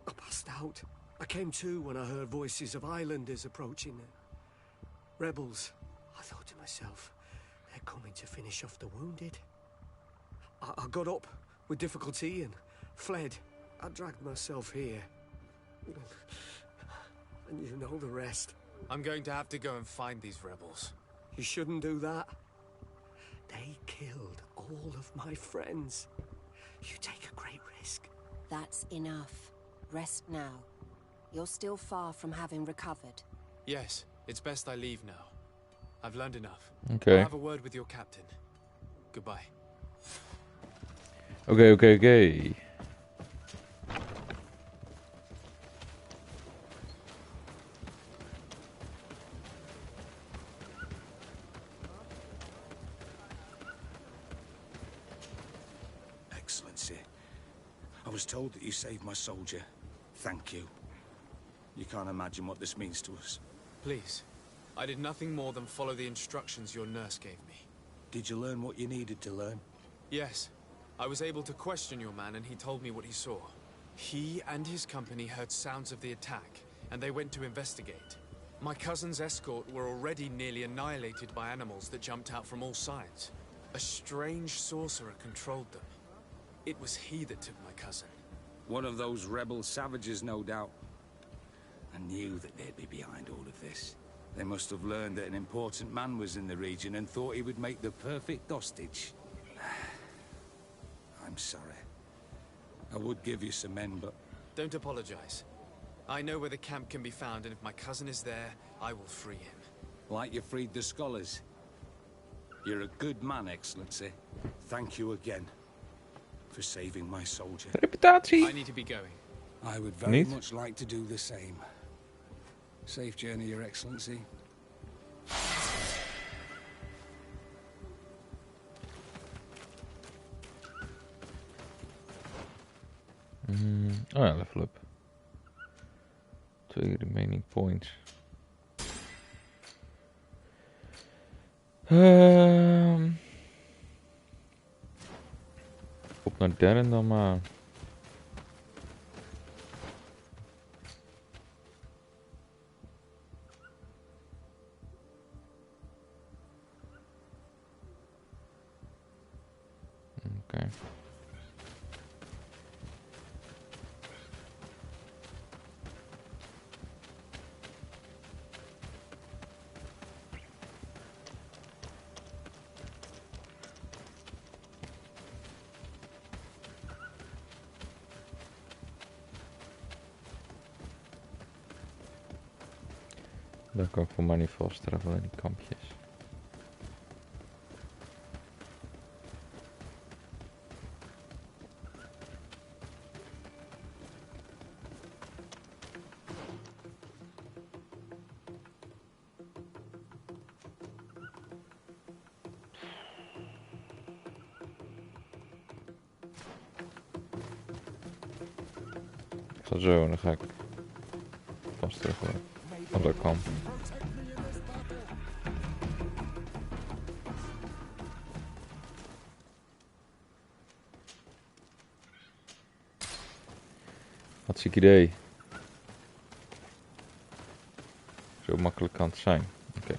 I passed out. I came to when I heard voices of islanders approaching. Rebels. I thought to myself, they're coming to finish off the wounded. I got up with difficulty and fled. I dragged myself here. And you know the rest. I'm going to have to go and find these rebels. You shouldn't do that. They killed all of my friends. You take a great risk. That's enough. Rest now. You're still far from having recovered. Yes, it's best I leave now. I've learned enough. Okay. I'll have a word with your captain. Goodbye. Okay. Excellency, I was told that you saved my soldier. Thank you. You can't imagine what this means to us. Please. I did nothing more than follow the instructions your nurse gave me. Did you learn what you needed to learn? Yes. I was able to question your man and he told me what he saw. He and his company heard sounds of the attack, and they went to investigate. My cousin's escort were already nearly annihilated by animals that jumped out from all sides. A strange sorcerer controlled them. It was he that took my cousin. One of those rebel savages, no doubt. I knew that they'd be behind all of this. They must have learned that an important man was in the region and thought he would make the perfect hostage. I'm sorry. I would give you some men, but... Don't apologize. I know where the camp can be found, and if my cousin is there, I will free him. Like you freed the scholars. You're a good man, Excellency. Thank you again for saving my soldier. I need to be going. I would very much like to do the same. Safe journey, Your Excellency. Oh ja, level up. 2 remaining points. Op naar Darren dan maar. Oké. Daar kan ik voor mij niet vaststellen, alleen die kampjes. Ik zal zo, dan ga ik vast terug op dat kamp. Wat ziek idee. Zo makkelijk kan het zijn. Oké.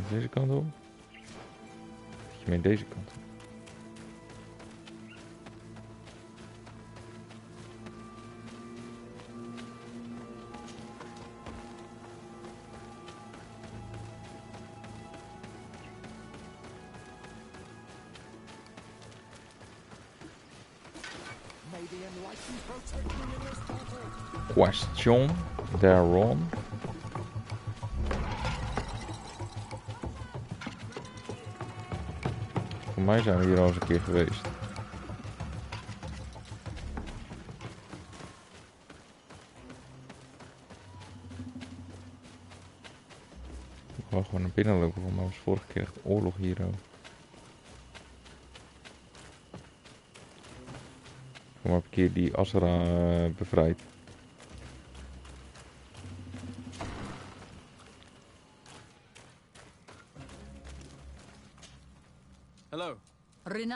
Deze kant op? Je mee deze kant op? Question thereon. Voor mij zijn we hier al eens een keer geweest. Ik wil gewoon naar binnen lopen, voor mij was vorige keer echt oorlog hier ook. Voor mij heb ik hier die Asra bevrijd.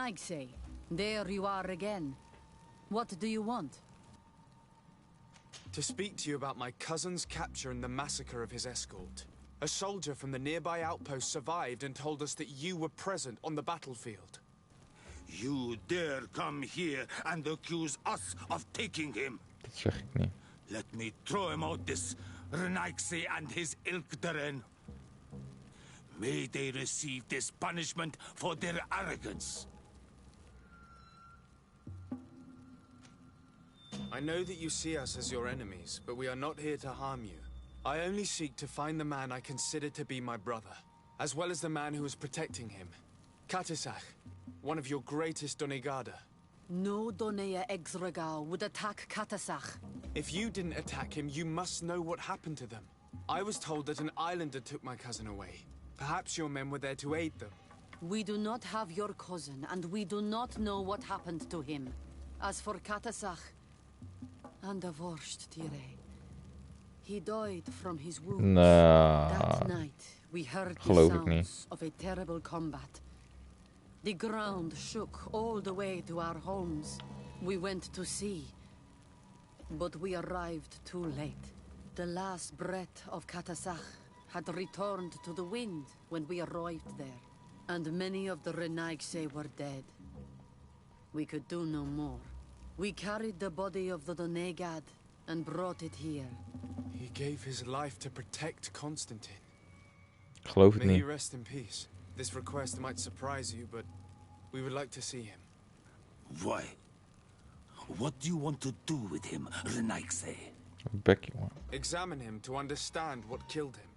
Renaigse, there you are again. What do you want? To speak to you about my cousin's capture and the massacre of his escort. A soldier from the nearby outpost survived and told us that you were present on the battlefield. You dare come here and accuse us of taking him? Dat zeg ik niet. Let me throw him out this Renaigse and his ilk therein. May they receive this punishment for their arrogance. I know that you see us as your enemies, but we are not here to harm you. I only seek to find the man I consider to be my brother, as well as the man who is protecting him. Katisach, one of your greatest Donegada. No Donea Exregal would attack Katasach. If you didn't attack him, you must know what happened to them. I was told that an islander took my cousin away. Perhaps your men were there to aid them. We do not have your cousin, and we do not know what happened to him. As for Katasach, and the worst, Tire, he died from his wounds. Nah. That night, we heard the sounds of a terrible combat. The ground shook all the way to our homes. We went to see, but we arrived too late. The last breath of Katasach had returned to the wind when we arrived there, and many of the Renaigse were dead. We could do no more. We carried the body of the Donegad and brought it here. He gave his life to protect Constantine. Geloof het May he niet. rest in peace. This request might surprise you, but we would like to see him. Why? What do you want to do with him, Renaigse? Bek, jongen. Examine him to understand what killed him.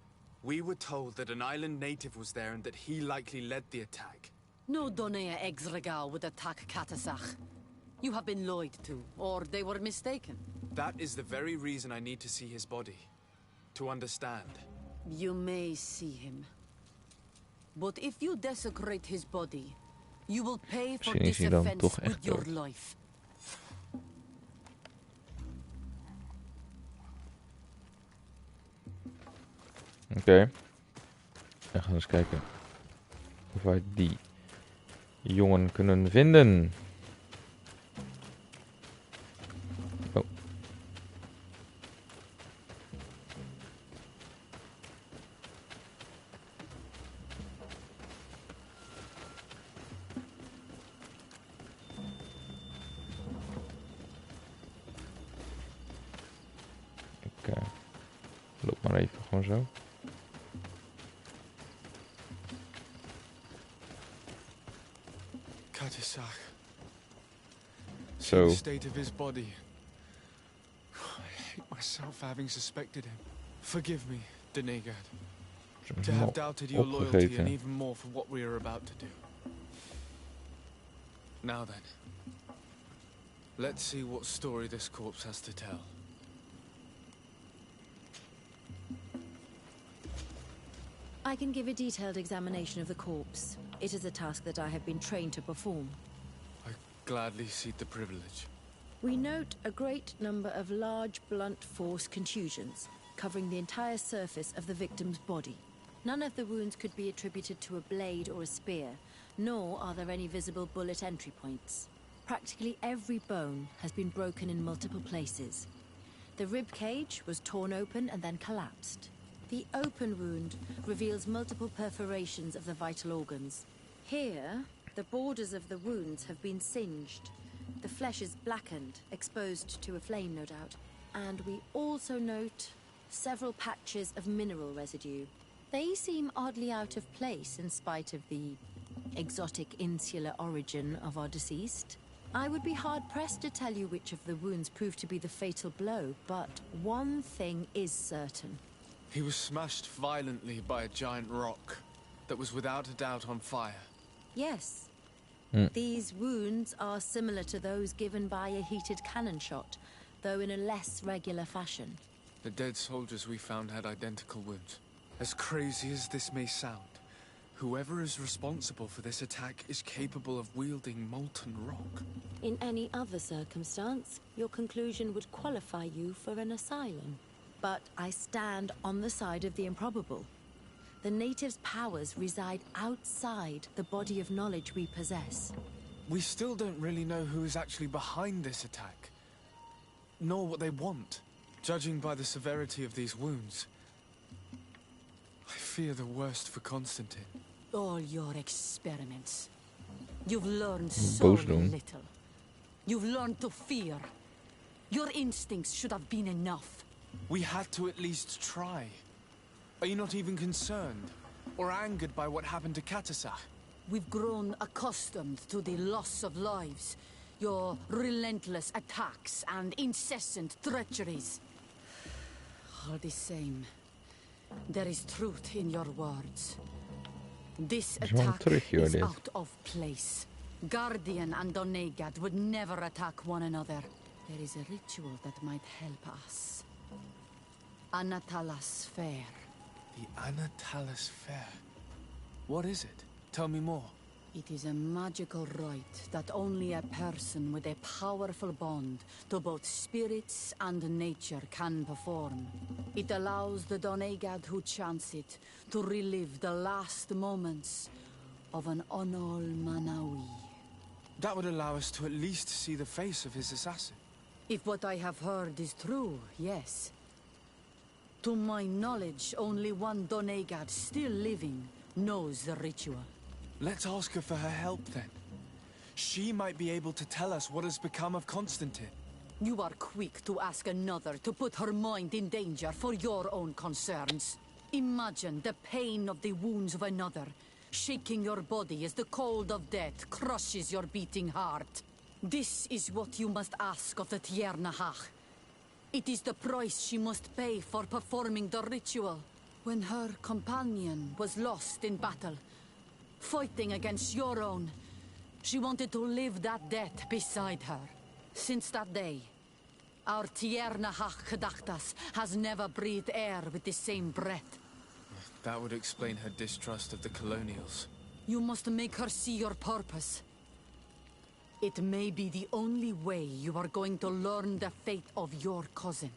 We were told that an island native was there and that he likely led the attack. No Donea Exregal would attack Katasach. You have been lied to, or they were mistaken. That is the very reason I need to see his body. To understand. You may see him. But if you desecrate his body, you will pay for Misschien is this hij dan offense toch with echt your dood. life. Oké. We gaan eens kijken of wij die jongen kunnen vinden. Oh. Ik loop maar even gewoon zo. Katisach. So. The state of his body. I hate myself for having suspected him. Forgive me, Donegad. To have doubted your loyalty and even more for what we are about to do. Now then. Let's see what story this corpse has to tell. I can give a detailed examination of the corpse. It is a task that I have been trained to perform. I gladly cede the privilege. We note a great number of large, blunt force contusions, covering the entire surface of the victim's body. None of the wounds could be attributed to a blade or a spear, nor are there any visible bullet entry points. Practically every bone has been broken in multiple places. The rib cage was torn open and then collapsed. The open wound reveals multiple perforations of the vital organs. Here, the borders of the wounds have been singed. The flesh is blackened, exposed to a flame, no doubt. And we also note several patches of mineral residue. They seem oddly out of place in spite of the exotic insular origin of our deceased. I would be hard-pressed to tell you which of the wounds proved to be the fatal blow, but one thing is certain. He was smashed violently by a giant rock that was without a doubt on fire. Yes. These wounds are similar to those given by a heated cannon shot, though in a less regular fashion. The dead soldiers we found had identical wounds. As crazy as this may sound, whoever is responsible for this attack is capable of wielding molten rock. In any other circumstance, your conclusion would qualify you for an asylum. But I stand on the side of the improbable. The natives' powers reside outside the body of knowledge we possess. We still don't really know who is actually behind this attack, nor what they want. Judging by the severity of these wounds, I fear the worst for Constantine. All your experiments. You've learned so little. You've learned to fear. Your instincts should have been enough. We had to at least try. Are you not even concerned or angered by what happened to Katasach? We've grown accustomed to the loss of lives, your relentless attacks and incessant treacheries. All the same, there is truth in your words. This attack is out of place. Guardian and Donegad would never attack one another. There is a ritual that might help us. Anatalas Fair. The Anatalas Fair? What is it? Tell me more. It is a magical rite that only a person with a powerful bond to both spirits and nature can perform. It allows the Donegad who chants it to relive the last moments of an Onol Manawi. That would allow us to at least see the face of his assassin. If what I have heard is true, yes. To my knowledge, only one Donegad still living knows the ritual. Let's ask her for her help, then. She might be able to tell us what has become of Constantine. You are quick to ask another to put her mind in danger for your own concerns. Imagine the pain of the wounds of another, shaking your body as the cold of death crushes your beating heart. This is what you must ask of the Tiernahach. It is the price she must pay for performing the ritual. When her companion was lost in battle, fighting against your own, she wanted to live that death beside her. Since that day, our Tiernahach Gedachtas has never breathed air with the same breath. That would explain her distrust of the colonials. You must make her see your purpose. It may be the only way you are going to learn the fate of your cousin.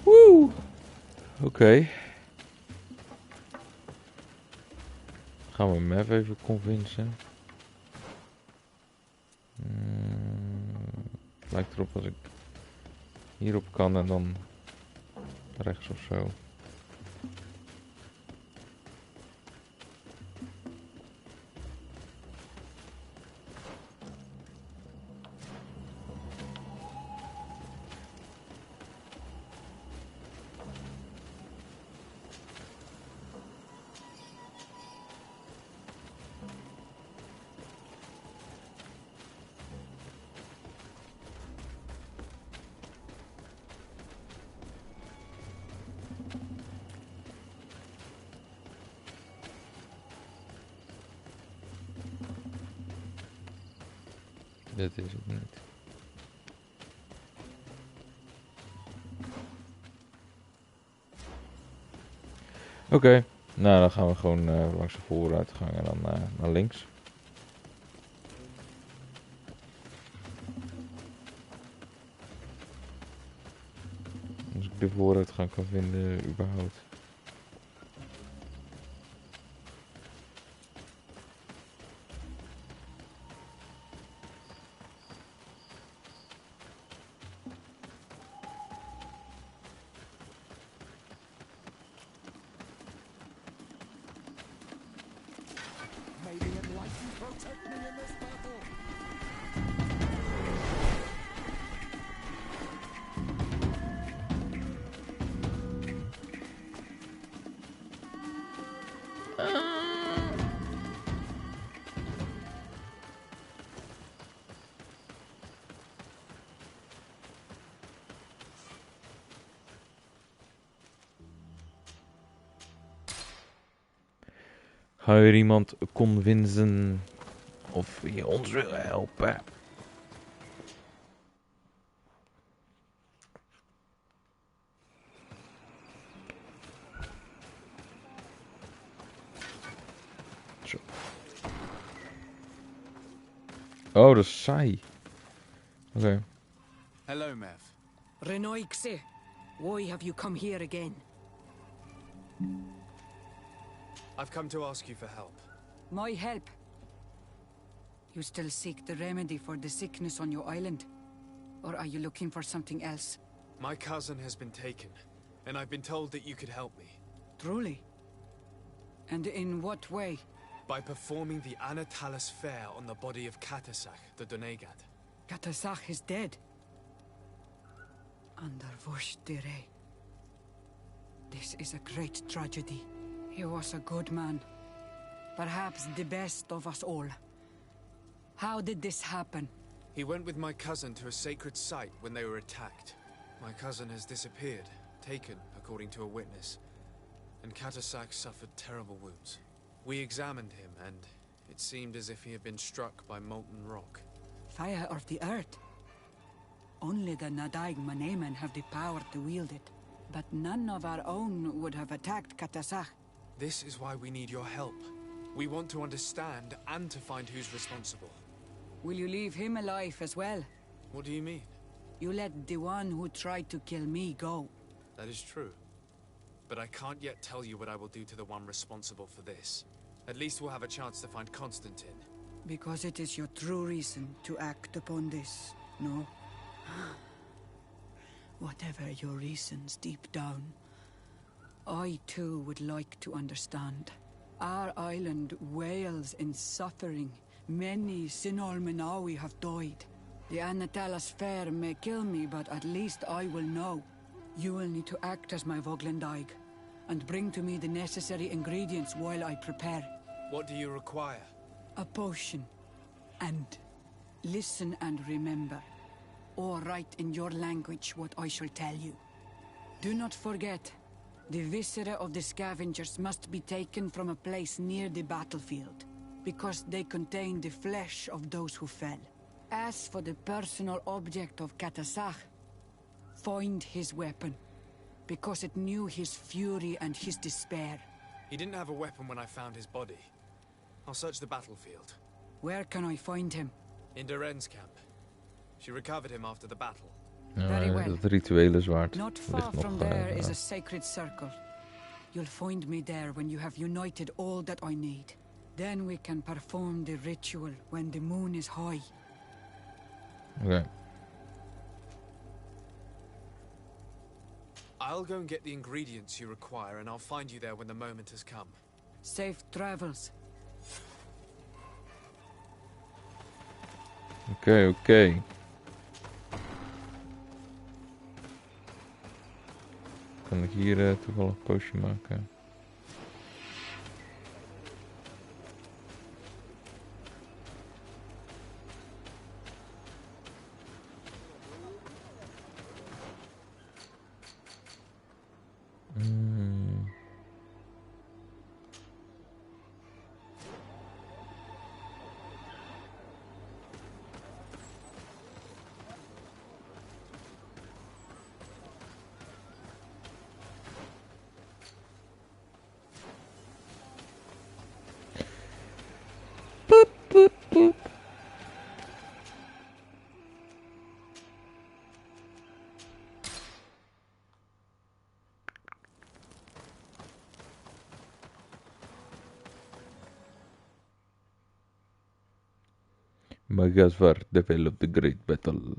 Woo! Oké. Gaan we Mev even convincen. Lijkt erop als ik hierop kan en dan rechts of zo. Dit is het niet. Oké, nou dan gaan we gewoon langs de vooruitgang en dan naar links. Als ik de vooruitgang kan vinden überhaupt. Ga je iemand convincen of je ons wil helpen? Zo. Oh, dat is saai. Oké. Hello, Mev. Renoixe, why have you come here again? I've come to ask you for help. My help? You still seek the remedy for the sickness on your island? Or are you looking for something else? My cousin has been taken, and I've been told that you could help me. Truly? And in what way? By performing the Anatalis fair on the body of Katasach, the Donegat. Katasach is dead. Under Vosh Dire. This is a great tragedy. He was a good man. Perhaps the best of us all. How did this happen? He went with my cousin to a sacred site when they were attacked. My cousin has disappeared, taken, according to a witness. And Katasach suffered terrible wounds. We examined him, and it seemed as if he had been struck by molten rock. Fire of the earth? Only the Nadaig Manemen have the power to wield it. But none of our own would have attacked Katasach. This is why we need your help. We want to understand and to find who's responsible. Will you leave him alive as well? What do you mean? You let the one who tried to kill me go. That is true. But I can't yet tell you what I will do to the one responsible for this. At least we'll have a chance to find Constantine. Because it is your true reason to act upon this, no? Whatever your reasons deep down, I too would like to understand. Our island wails in suffering. Many Sinol Menawi have died. The Anatalas fair may kill me, but at least I will know. You will need to act as my Voglendaig, and bring to me the necessary ingredients while I prepare. What do you require? A potion. And listen and remember, or write in your language what I shall tell you. Do not forget, the viscera of the scavengers must be taken from a place near the battlefield, because they contain the flesh of those who fell. As for the personal object of Katasach, find his weapon, because it knew his fury and his despair. He didn't have a weapon when I found his body. I'll search the battlefield. Where can I find him? In Doren's camp. She recovered him after the battle. Very well. Het rituele zwaard. Not far from there is a sacred circle. You'll find me there when you have united all that I need. Then we can perform the ritual when the moon is high. Okay. I'll go and get the ingredients you require, and I'll find you there when the moment has come. Safe travels. Oké. Kan ik hier toevallig een poosje maken? Magasvar developed the great battle.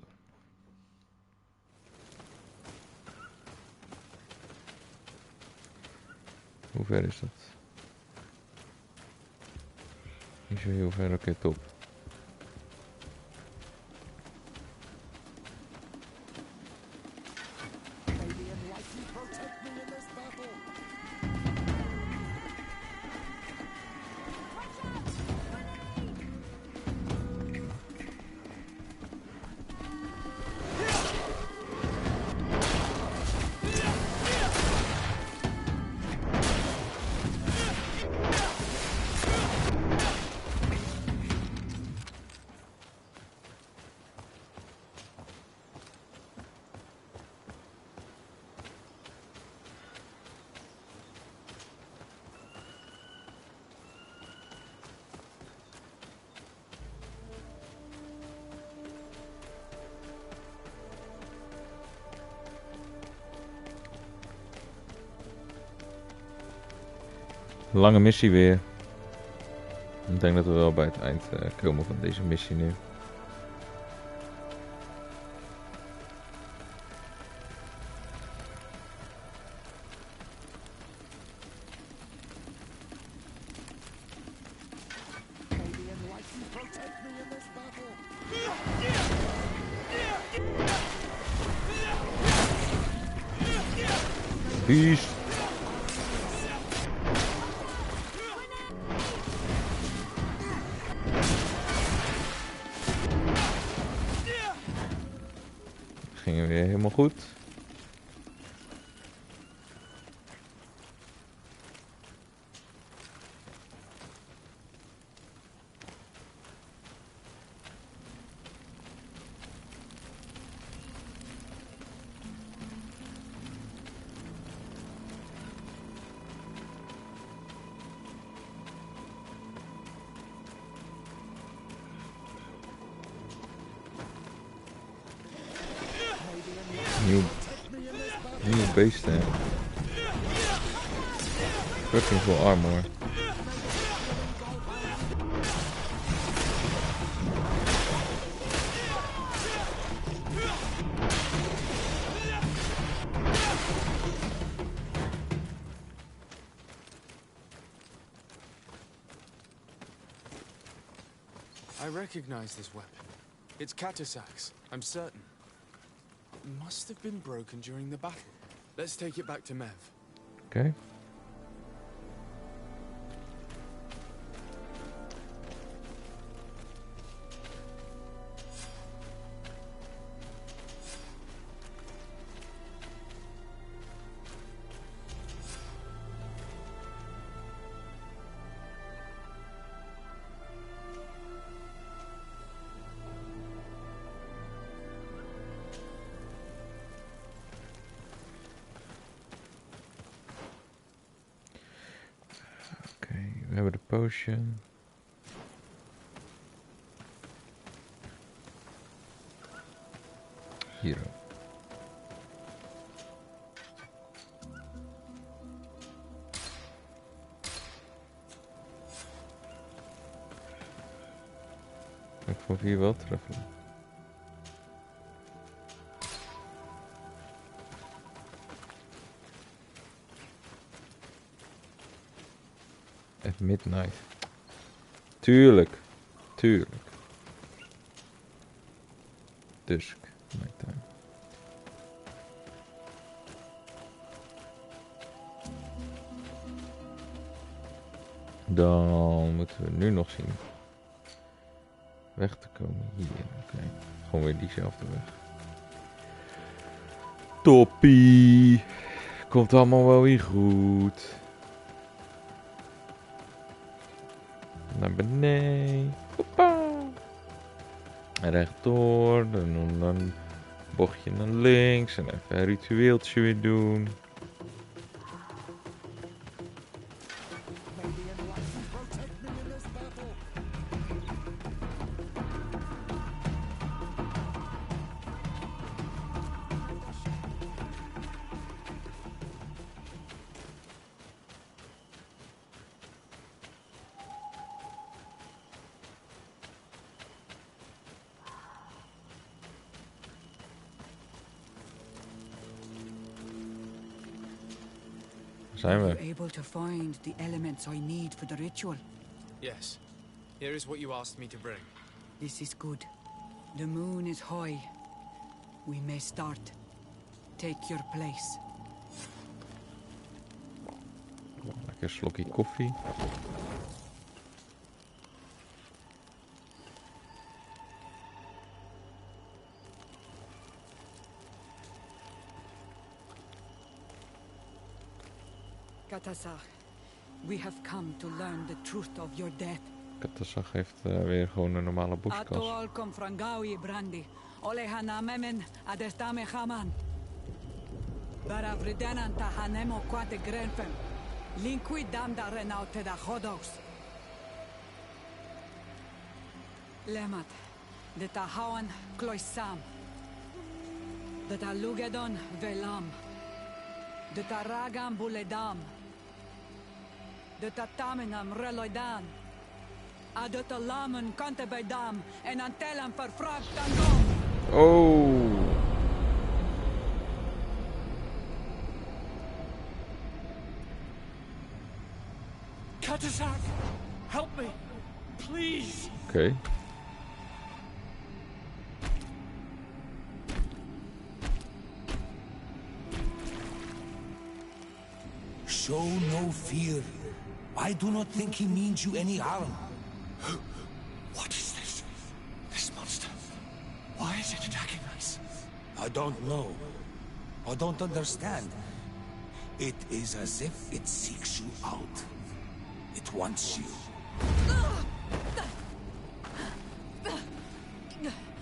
Hoe ver is dat? Niet zo heel ver, oké, top. Lange missie weer. Ik denk dat we wel bij het eind komen van deze missie nu. Peace. Ging weer helemaal goed. Nieuw beesten. Fucking veel armor. I recognize this weapon. It's Katasak's, I'm certain. It must have been broken during the battle. Let's take it back to Mev. Okay. We hebben de potion. Hier. Ik vond hier wel treffen. At midnight. Tuurlijk. Dusk. Nighttime. Dan moeten we nu nog zien weg te komen hier. Oké. Gewoon weer diezelfde weg. Toppie. Komt allemaal wel weer goed. Naar beneden. Hoppa. Rechtdoor. Dan bochtje naar links. En even een ritueeltje weer doen. Zijn we? Able to find the elements I need for the ritual? Yes. Here is what you asked me to bring. This is good. The moon is high. We may start. Take your place. Lekker slokje koffie. Katasach, we have come to learn the truth of your death. Katasach heeft weer gewoon een normale borstkas. Atoal confrangawi brandi. Olehana memen adestame haman. Baravridenan tahanemo quate grenfen. Linqui damda renaute da hodos. Lemat. De tahawan kloisam. De talugedon velam. De taragam buledam. De tataminam reloidan. Adat alamen kante bij dam en antelam verfragt dan. Oh. Katasak, help me, please. Okay. Show no fear. I do not think he means you any harm. What is this? This monster. Why is it attacking us? I don't know. I don't understand. It is as if it seeks you out. It wants you.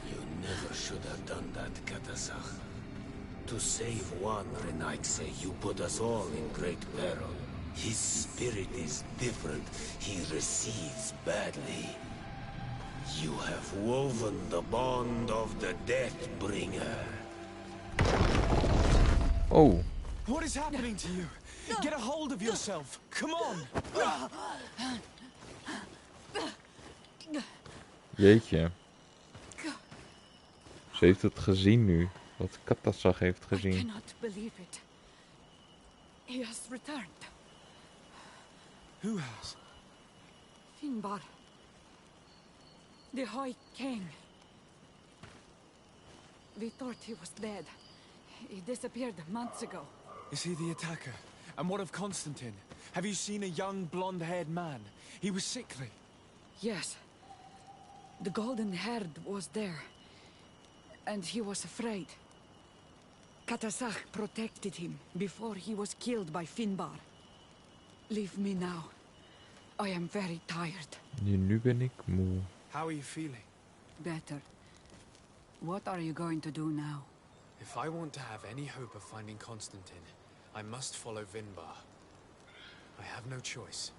You never should have done that, Katasach. To save one, Renaitse, you put us all in great peril. His spirit is different. He receives badly. You have woven the bond of the Deathbringer. Oh. What is happening to you? Get a hold of yourself. Come on. Jeetje. Ze heeft het gezien nu. Wat Katasach heeft gezien. I cannot believe it. He has returned. Who has? Finbar. The High King. We thought he was dead. He disappeared months ago. Is he the attacker? And what of Constantine? Have you seen a young blonde-haired man? He was sickly. Yes. The golden haired was there. And he was afraid. Katasach protected him before he was killed by Finbar. Leave me now. I am very tired. Nu ben ik moe. How are you feeling? Better. What are you going to do now? If I want to have any hope of finding Constantine, I must follow Vinbar. I have no choice.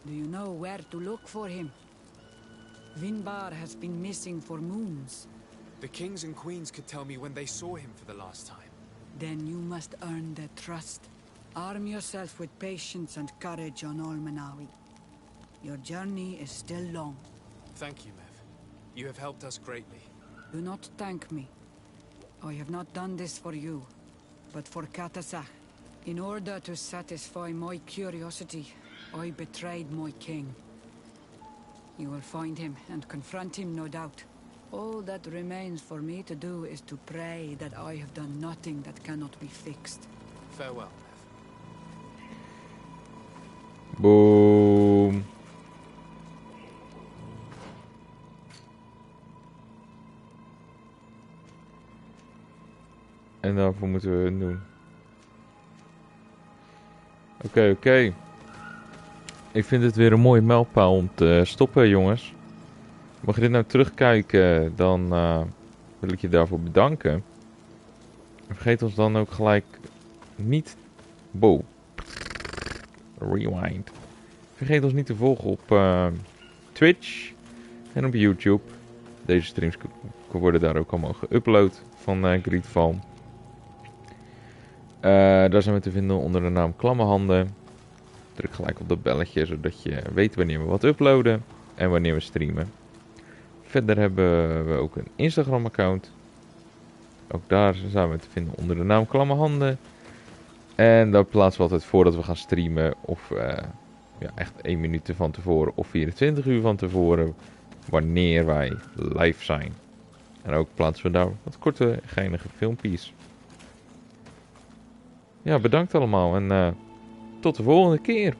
Do you know where to look for him? Vinbar has been missing for moons. The kings and queens could tell me when they saw him for the last time. Then you must earn their trust. Arm yourself with patience and courage on Olmenawi. Your journey is still long. Thank you, Mev. You have helped us greatly. Do not thank me. I have not done this for you, but for Katasach. In order to satisfy my curiosity, I betrayed my king. You will find him and confront him, no doubt. All that remains for me to do is to pray that I have done nothing that cannot be fixed. Farewell, Mev. Boom. En daarvoor moeten we het doen. Oké. Ik vind het weer een mooie mijlpaal om te stoppen, jongens. Mocht je dit nou terugkijken, dan wil ik je daarvoor bedanken. En vergeet ons dan ook gelijk niet... Wow. Rewind. Vergeet ons niet te volgen op Twitch en op YouTube. Deze streams worden daar ook allemaal geüpload van Greedfall. Daar zijn we te vinden onder de naam Klamme Handen. Druk gelijk op dat belletje, zodat je weet wanneer we wat uploaden en wanneer we streamen. Verder hebben we ook een Instagram account. Ook daar zijn we te vinden onder de naam Klamme Handen. En daar plaatsen we altijd voordat we gaan streamen. Of echt 1 minuut van tevoren of 24 uur van tevoren. Wanneer wij live zijn. En ook plaatsen we daar wat korte geinige filmpjes. Ja, bedankt allemaal en tot de volgende keer.